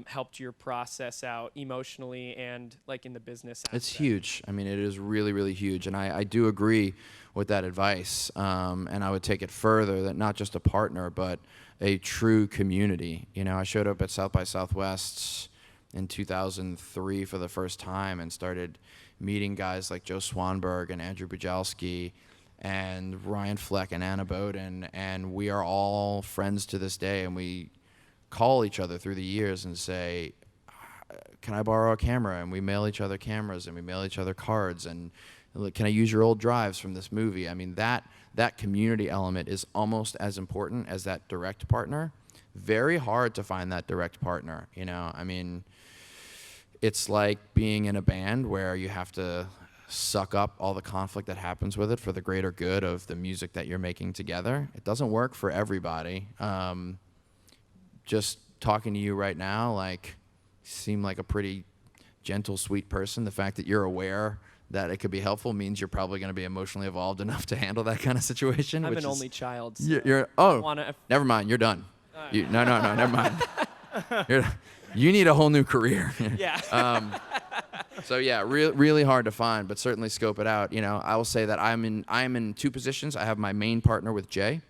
helped your process out emotionally and like in the business aspect? It's huge. I mean, it is really, really huge. And I do agree with that advice. And I would take it further, that not just a partner, but a true community. You know, I showed up at South by Southwest in 2003 for the first time and started meeting guys like Joe Swanberg and Andrew Bujalski and Ryan Fleck and Anna Bowden, and we are all friends to this day, and we call each other through the years and say, can I borrow a camera? And we mail each other cameras, and we mail each other cards, and can I use your old drives from this movie? I mean, that community element is almost as important as that direct partner. Very hard to find that direct partner, you know? I mean, it's like being in a band where you have to suck up all the conflict that happens with it for the greater good of the music that you're making together. It doesn't work for everybody. Just talking to you right now, like, you seem like a pretty gentle, sweet person. The fact that you're aware that it could be helpful means you're probably going to be emotionally evolved enough to handle that kind of situation. I'm an only child. So Never mind. You're done. No, never mind. You need a whole new career. Yeah. So yeah, really hard to find, but certainly scope it out. You know, I will say that I'm in two positions. I have my main partner with Jay,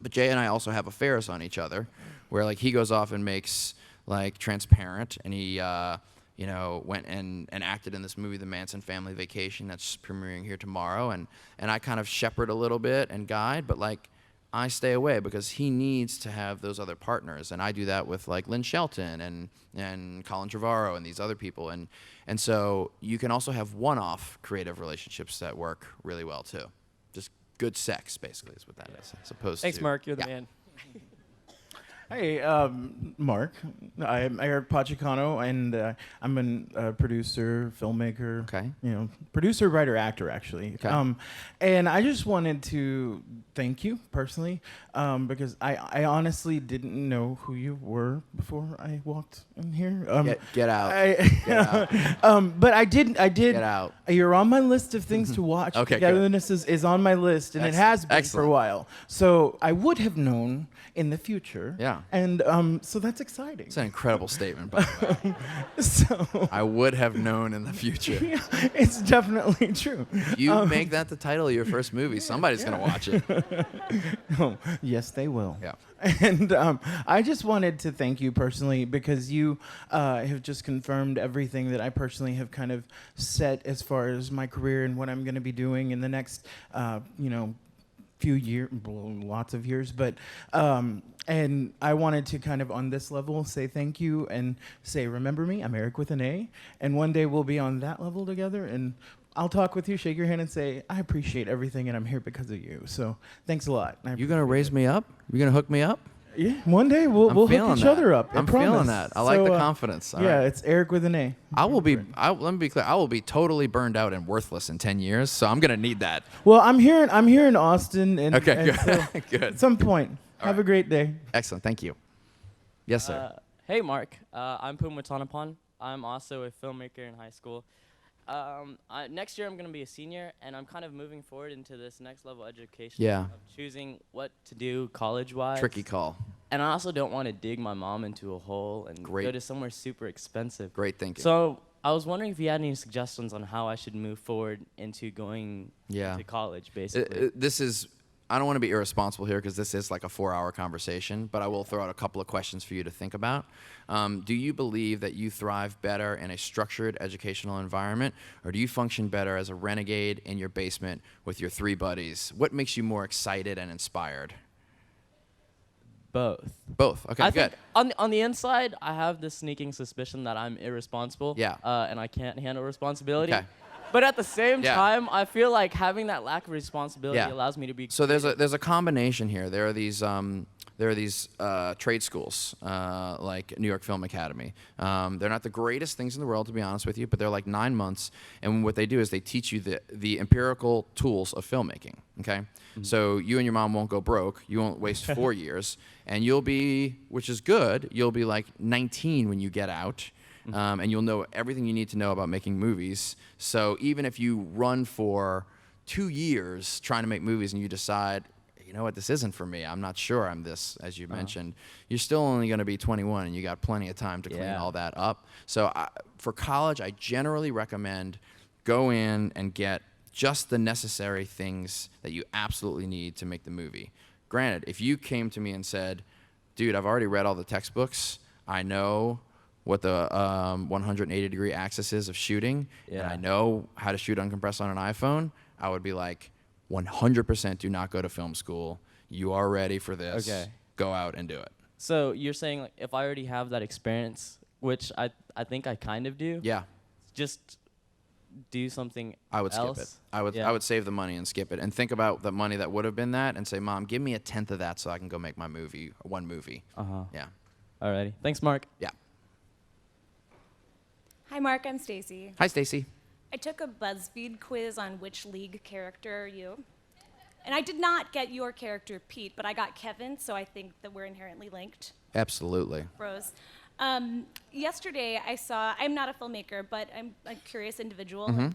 but Jay and I also have affairs on each other, where like he goes off and makes like Transparent, and he went and acted in this movie, The Manson Family Vacation, that's premiering here tomorrow, and I kind of shepherd a little bit and guide, but like I stay away because he needs to have those other partners, and I do that with like Lynn Shelton and Colin Trevorrow and these other people, and so you can also have one-off creative relationships that work really well too. Just good sex, basically, is what that is, as opposed Thanks, to. Mark. You're the man. Hey, Mark. I'm Eric Pachicano, and I'm a producer, filmmaker. Okay. You know, producer, writer, actor, actually. Okay. And I just wanted to thank you personally, because I honestly didn't know who you were before I walked in here. Get out. Get out. But I did. Get out. You're on my list of things to watch. Okay, Togetherness is on my list, and it has been for a while. So I would have known in the future. Yeah. And so that's exciting. It's an incredible statement, by the way. So I would have known in the future. Yeah, it's definitely true. You make that the title of your first movie, somebody's going to watch it. Oh, yes, they will. Yeah. And I just wanted to thank you personally, because you have just confirmed everything that I personally have kind of set as far as my career and what I'm going to be doing in the next, few years, lots of years, but and I wanted to kind of on this level say thank you and say, remember me, I'm Eric with an A, and one day we'll be on that level together, and I'll talk with you, shake your hand, and say, I appreciate everything, and I'm here because of you. So thanks a lot. You gonna raise me up? You gonna hook me up? Yeah, one day we'll hook each other up. I'm feeling that. I like the confidence. All right. It's Eric with an A. Let me be clear. I will be totally burned out and worthless in 10 years, so I'm gonna need that. Well, I'm here in Austin, and okay, and good. so Good. at some point. Have a great day. Excellent. Thank you. Yes, sir. Hey, Mark. I'm Puma Tanapan. I'm also a filmmaker in high school. Next year I'm going to be a senior, and I'm kind of moving forward into this next level education of choosing what to do college-wise. Tricky call. And I also don't want to dig my mom into a hole and go to somewhere super expensive. Great thinking. So I was wondering if you had any suggestions on how I should move forward into going to college, basically. I don't want to be irresponsible here because this is like a 4-hour conversation, but I will throw out a couple of questions for you to think about. Do you believe that you thrive better in a structured educational environment, or do you function better as a renegade in your basement with your 3 buddies? What makes you more excited and inspired? Both. Both. Okay, I good. think on the inside, I have this sneaking suspicion that I'm irresponsible. Yeah. And I can't handle responsibility. Okay. But at the same Yeah. time, I feel like having that lack of responsibility Yeah. allows me to be. So there's a combination here. There are these trade schools like New York Film Academy. They're not the greatest things in the world, to be honest with you, but they're like 9 months. And what they do is they teach you the empirical tools of filmmaking. Okay, so you and your mom won't go broke. You won't waste 4 years, and you'll be, which is good. You'll be like 19 when you get out. And you'll know everything you need to know about making movies. So even if you run for 2 years trying to make movies and you decide, you know what, this isn't for me, I'm not sure I'm this, as you mentioned, you're still only going to be 21 and you got plenty of time to clean all that up. So for college, I generally recommend go in and get just the necessary things that you absolutely need to make the movie. Granted, if you came to me and said, dude, I've already read all the textbooks, I know what the 180-degree axis is of shooting, and I know how to shoot uncompressed on an iPhone, I would be like, 100% do not go to film school. You are ready for this. Okay. Go out and do it. So you're saying like if I already have that experience, which I think I kind of do. Yeah. Just do something I would else. skip it. I would save the money and skip it and think about the money that would have been that and say, Mom, give me 1/10 of that so I can go make my movie, one movie. Yeah. Alrighty. Thanks, Mark. Yeah. Hi, Mark. I'm Stacy. Hi, Stacy. I took a BuzzFeed quiz on which league character are you. And I did not get your character, Pete, but I got Kevin, so I think that we're inherently linked. Absolutely. Bros. Yesterday I saw, I'm not a filmmaker, but I'm a curious individual.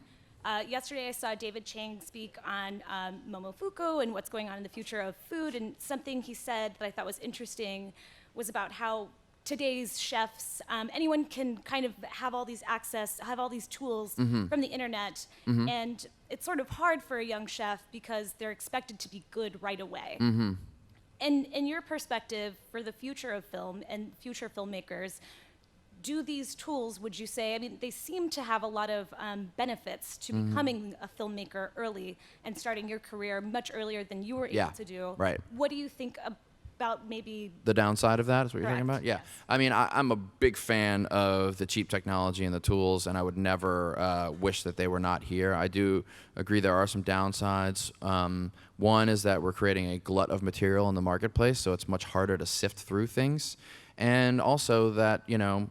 Yesterday I saw David Chang speak on Momofuku and what's going on in the future of food, and something he said that I thought was interesting was about how today's chefs, anyone can kind of have all these tools from the internet, and it's sort of hard for a young chef because they're expected to be good right away. And in your perspective for the future of film and future filmmakers, do these tools, would you say, I mean, they seem to have a lot of benefits to becoming a filmmaker early and starting your career much earlier than you were able to do. Right. What do you think about maybe The downside of that is what you're talking Correct, about? Yeah. I mean, I'm a big fan of the cheap technology and the tools, and I would never wish that they were not here. I do agree there are some downsides. One is that we're creating a glut of material in the marketplace, so it's much harder to sift through things. And also that, you know,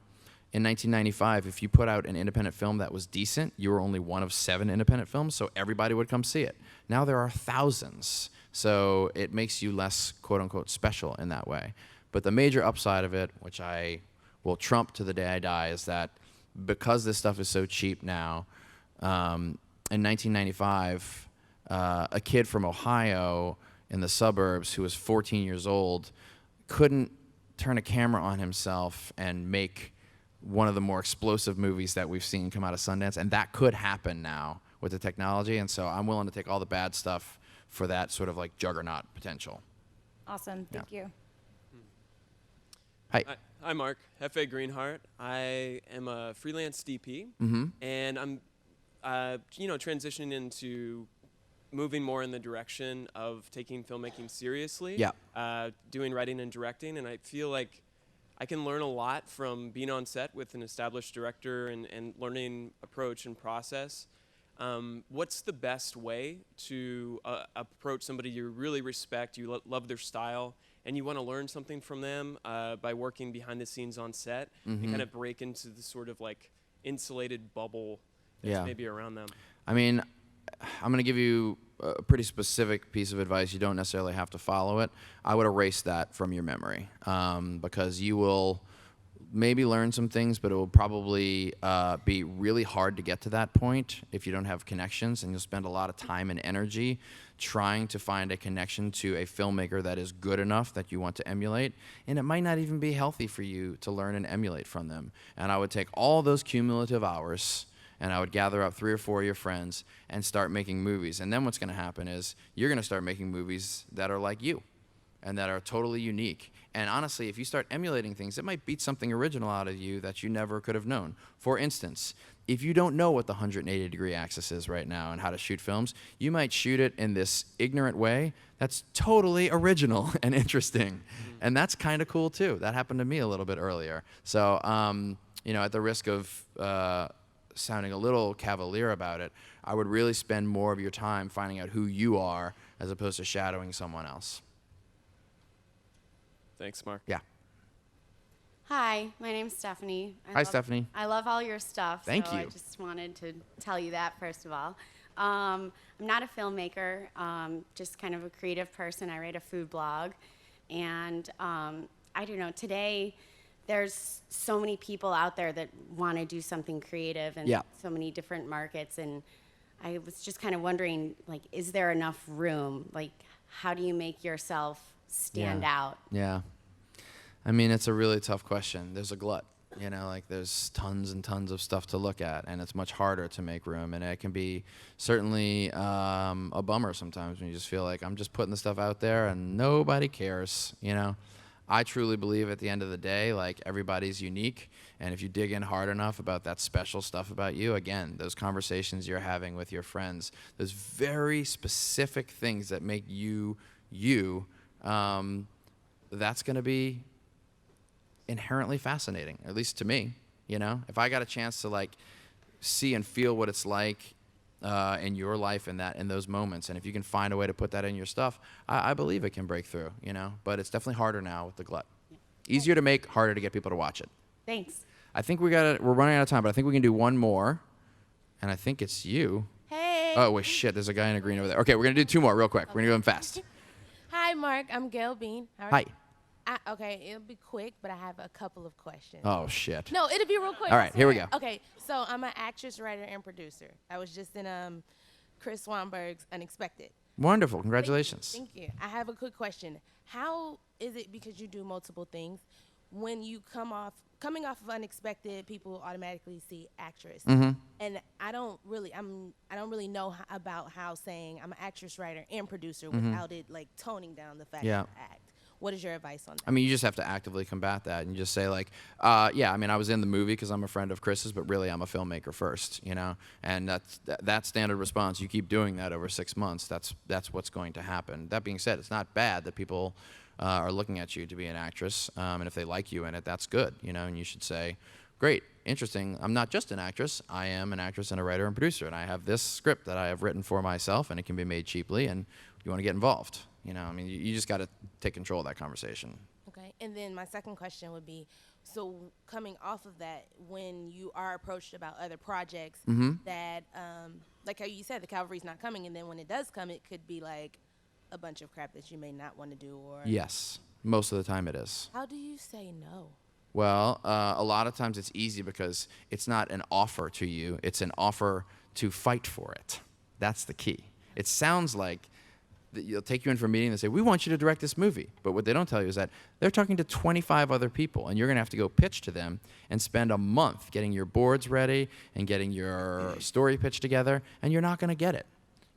in 1995, if you put out an independent film that was decent, you were only one of 7 independent films, so everybody would come see it. Now there are thousands. So it makes you less, quote unquote, special in that way. But the major upside of it, which I will trump to the day I die, is that because this stuff is so cheap now, in 1995, a kid from Ohio in the suburbs who was 14 years old couldn't turn a camera on himself and make one of the more explosive movies that we've seen come out of Sundance. And that could happen now with the technology. And so I'm willing to take all the bad stuff for that sort of like juggernaut potential. Awesome. Thank you. Hi. Hi, Mark. Hefe Greenheart. I am a freelance DP, and I'm, transitioning into moving more in the direction of taking filmmaking seriously. Yeah. Doing writing and directing, and I feel like I can learn a lot from being on set with an established director and learning approach and process. What's the best way to approach somebody you really respect, you love their style, and you want to learn something from them by working behind the scenes on set and kind of break into the sort of like insulated bubble that's maybe around them? I mean, I'm going to give you a pretty specific piece of advice. You don't necessarily have to follow it. I would erase that from your memory because you will maybe learn some things, but it will probably be really hard to get to that point if you don't have connections, and you'll spend a lot of time and energy trying to find a connection to a filmmaker that is good enough that you want to emulate, and it might not even be healthy for you to learn and emulate from them. And I would take all those cumulative hours and I would gather up 3 or 4 of your friends and start making movies. And then what's going to happen is you're going to start making movies that are like you and that are totally unique. And honestly, if you start emulating things, it might beat something original out of you that you never could have known. For instance, if you don't know what the 180-degree axis is right now and how to shoot films, you might shoot it in this ignorant way that's totally original and interesting. And that's kind of cool, too. That happened to me a little bit earlier. So, at the risk of sounding a little cavalier about it, I would really spend more of your time finding out who you are as opposed to shadowing someone else. Thanks, Mark. Yeah. Hi, my name's Stephanie. Hi, Stephanie. I love all your stuff. Thank you. I just wanted to tell you that, first of all. I'm not a filmmaker, just kind of a creative person. I write a food blog. And I don't know, today there's so many people out there that want to do something creative and so many different markets. And I was just kind of wondering, like, is there enough room? Like, how do you make yourself stand out? Yeah. I mean, it's a really tough question. There's a glut, there's tons and tons of stuff to look at, and it's much harder to make room. And it can be certainly a bummer sometimes when you just feel like I'm just putting the stuff out there and nobody cares, I truly believe at the end of the day, like, everybody's unique. And if you dig in hard enough about that special stuff about you, again, those conversations you're having with your friends, those very specific things that make you, that's going to be inherently fascinating, at least to me. If I got a chance to like see and feel what it's like in your life in those moments, and if you can find a way to put that in your stuff, I believe it can break through. But it's definitely harder now with the glut. Easier to make, harder to get people to watch it. Thanks. I think we're running out of time, but I think we can do one more, and I think it's you. Hey. Oh wait, shit! There's a guy in a green over there. Okay, we're gonna do two more real quick. We're gonna do them fast. Hi, Mark. I'm Gail Bean. Hi. Okay, it'll be quick, but I have a couple of questions. Oh shit. No, it'll be real quick. All right, here we go. Okay, so I'm an actress, writer, and producer. I was just in Chris Swanberg's Unexpected. Wonderful. Congratulations. Thank you. I have a quick question. How is it, because you do multiple things, when you coming off of Unexpected, people automatically see actress, and I don't really know about how saying I'm an actress, writer, and producer without it like toning down the fact that I act. What is your advice on that? I mean, you just have to actively combat that and just say like, I was in the movie because I'm a friend of Chris's, but really I'm a filmmaker first, and that standard response. You keep doing that over 6 months. That's what's going to happen. That being said, it's not bad that people are looking at you to be an actress, and if they like you in it, that's good, and you should say, great, interesting, I'm not just an actress, I am an actress and a writer and producer, and I have this script that I have written for myself, and it can be made cheaply, and you want to get involved. You just got to take control of that conversation. Okay, and then my second question would be, so coming off of that, when you are approached about other projects that, like how you said, the Calvary's not coming, and then when it does come, it could be like a bunch of crap that you may not want to do, or... Yes, most of the time it is. How do you say no? Well, a lot of times it's easy because it's not an offer to you, it's an offer to fight for it. That's the key. It sounds like they'll take you in for a meeting and they say, we want you to direct this movie. But what they don't tell you is that they're talking to 25 other people, and you're going to have to go pitch to them and spend a month getting your boards ready and getting your story pitch together, and you're not going to get it.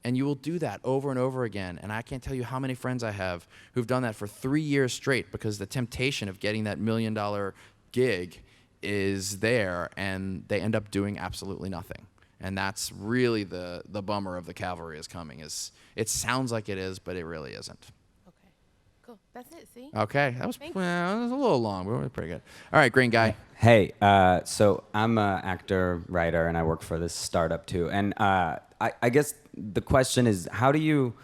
And you will do that over and over again. And I can't tell you how many friends I have who've done that for 3 years straight because the temptation of getting that $1 million gig is there, and they end up doing absolutely nothing. And that's really the bummer of the Calvary is coming. It sounds like it is, but it really isn't. Okay, cool. That's it, see? Okay, that was a little long, but we're pretty good. All right, green guy. Hey, so I'm an actor, writer, and I work for this startup too. And I guess the question is, how do you,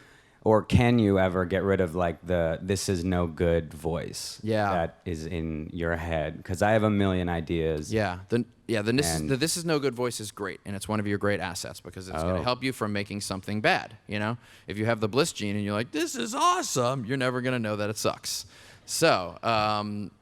or can you ever get rid of like the "this is no good" voice that is in your head? Because I have a million ideas. The "this is no good" voice is great, and it's one of your great assets because it's going to help you from making something bad. If you have the bliss gene and you're like, "This is awesome," you're never going to know that it sucks. So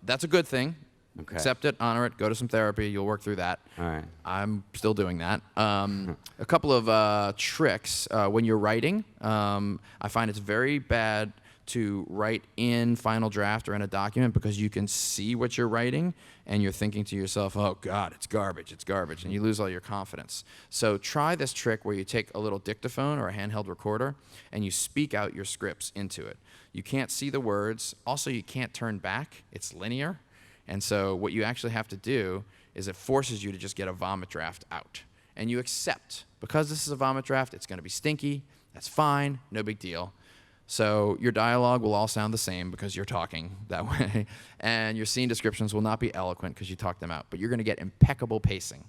that's a good thing. Okay. Accept it, honor it, go to some therapy. You'll work through that. All right. I'm still doing that. A couple of tricks when you're writing. I find it's very bad to write in Final Draft or in a document because you can see what you're writing and you're thinking to yourself, oh God, it's garbage, and you lose all your confidence. So try this trick where you take a little dictaphone or a handheld recorder and you speak out your scripts into it. You can't see the words. Also, you can't turn back. It's linear. And so what you actually have to do is it forces you to just get a vomit draft out. And you accept, because this is a vomit draft, it's going to be stinky. That's fine. No big deal. So your dialogue will all sound the same because you're talking that way. And your scene descriptions will not be eloquent because you talk them out. But you're going to get impeccable pacing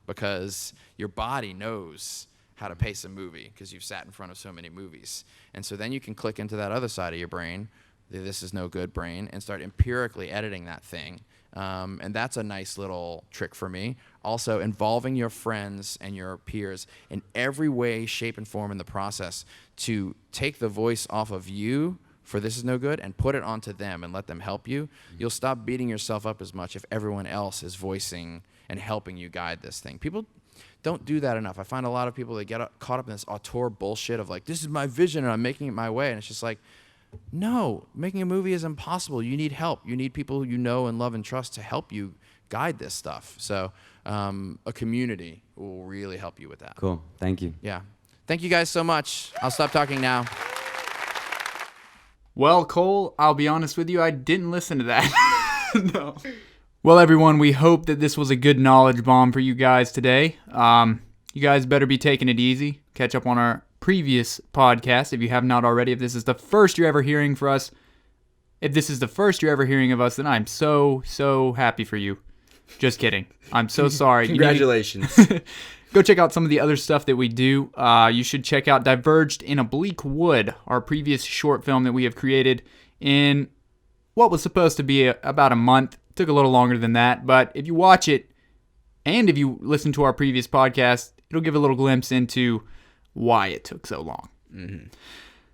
because your body knows how to pace a movie because you've sat in front of so many movies. And so then you can click into that other side of your brain, the this is no good brain, and start empirically editing that thing. And that's a nice little trick for me. Also, involving your friends and your peers in every way, shape, and form in the process to take the voice off of you for this is no good and put it onto them and let them help you. You'll stop beating yourself up as much if everyone else is voicing and helping you guide this thing. People don't do that enough. I find a lot of people that get caught up in this auteur bullshit of like, this is my vision and I'm making it my way. And it's just like, no, making a movie is impossible. You need help. You need people you know and love and trust to help you guide this stuff. So a community will really help you with that. Cool. Thank you. Yeah. Thank you guys so much. I'll stop talking now. Well, Cole, I'll be honest with you, I didn't listen to that. No. Well, everyone, we hope that this was a good knowledge bomb for you guys today. You guys better be taking it easy. Catch up on our previous podcast if you have not already. If this is the first you're ever hearing for us, if this is the first you're ever hearing of us, then I'm so happy for you. Just kidding. I'm so sorry. Congratulations. Go check out some of the other stuff that we do. You should check out Diverged in a Bleak Wood, our previous short film that we have created in what was supposed to be about a month. Took a little longer than that, but if you watch it and if you listen to our previous podcast, it'll give a little glimpse into why it took so long. Mm-hmm.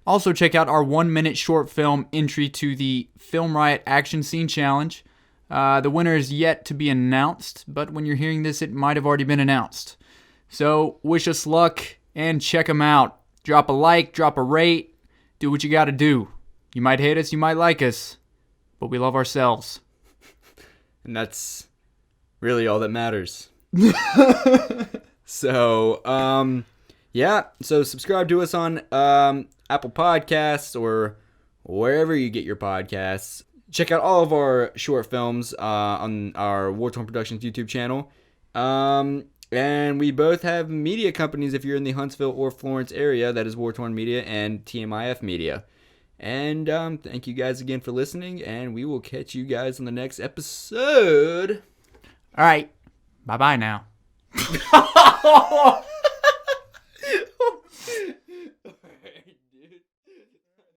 Also, check out our 1-minute short film entry to the Film Riot Action Scene Challenge. The winner is yet to be announced, but when you're hearing this, it might have already been announced. So, wish us luck and check them out. Drop a like, drop a rate, do what you gotta do. You might hate us, you might like us, but we love ourselves. And that's really all that matters. So, yeah. So subscribe to us on Apple Podcasts or wherever you get your podcasts. Check out all of our short films on our WarTorn Productions YouTube channel. And we both have media companies if you're in the Huntsville or Florence area. That is WarTorn Media and TMIF Media. And thank you guys again for listening, and we will catch you guys on the next episode. All right. Bye-bye now.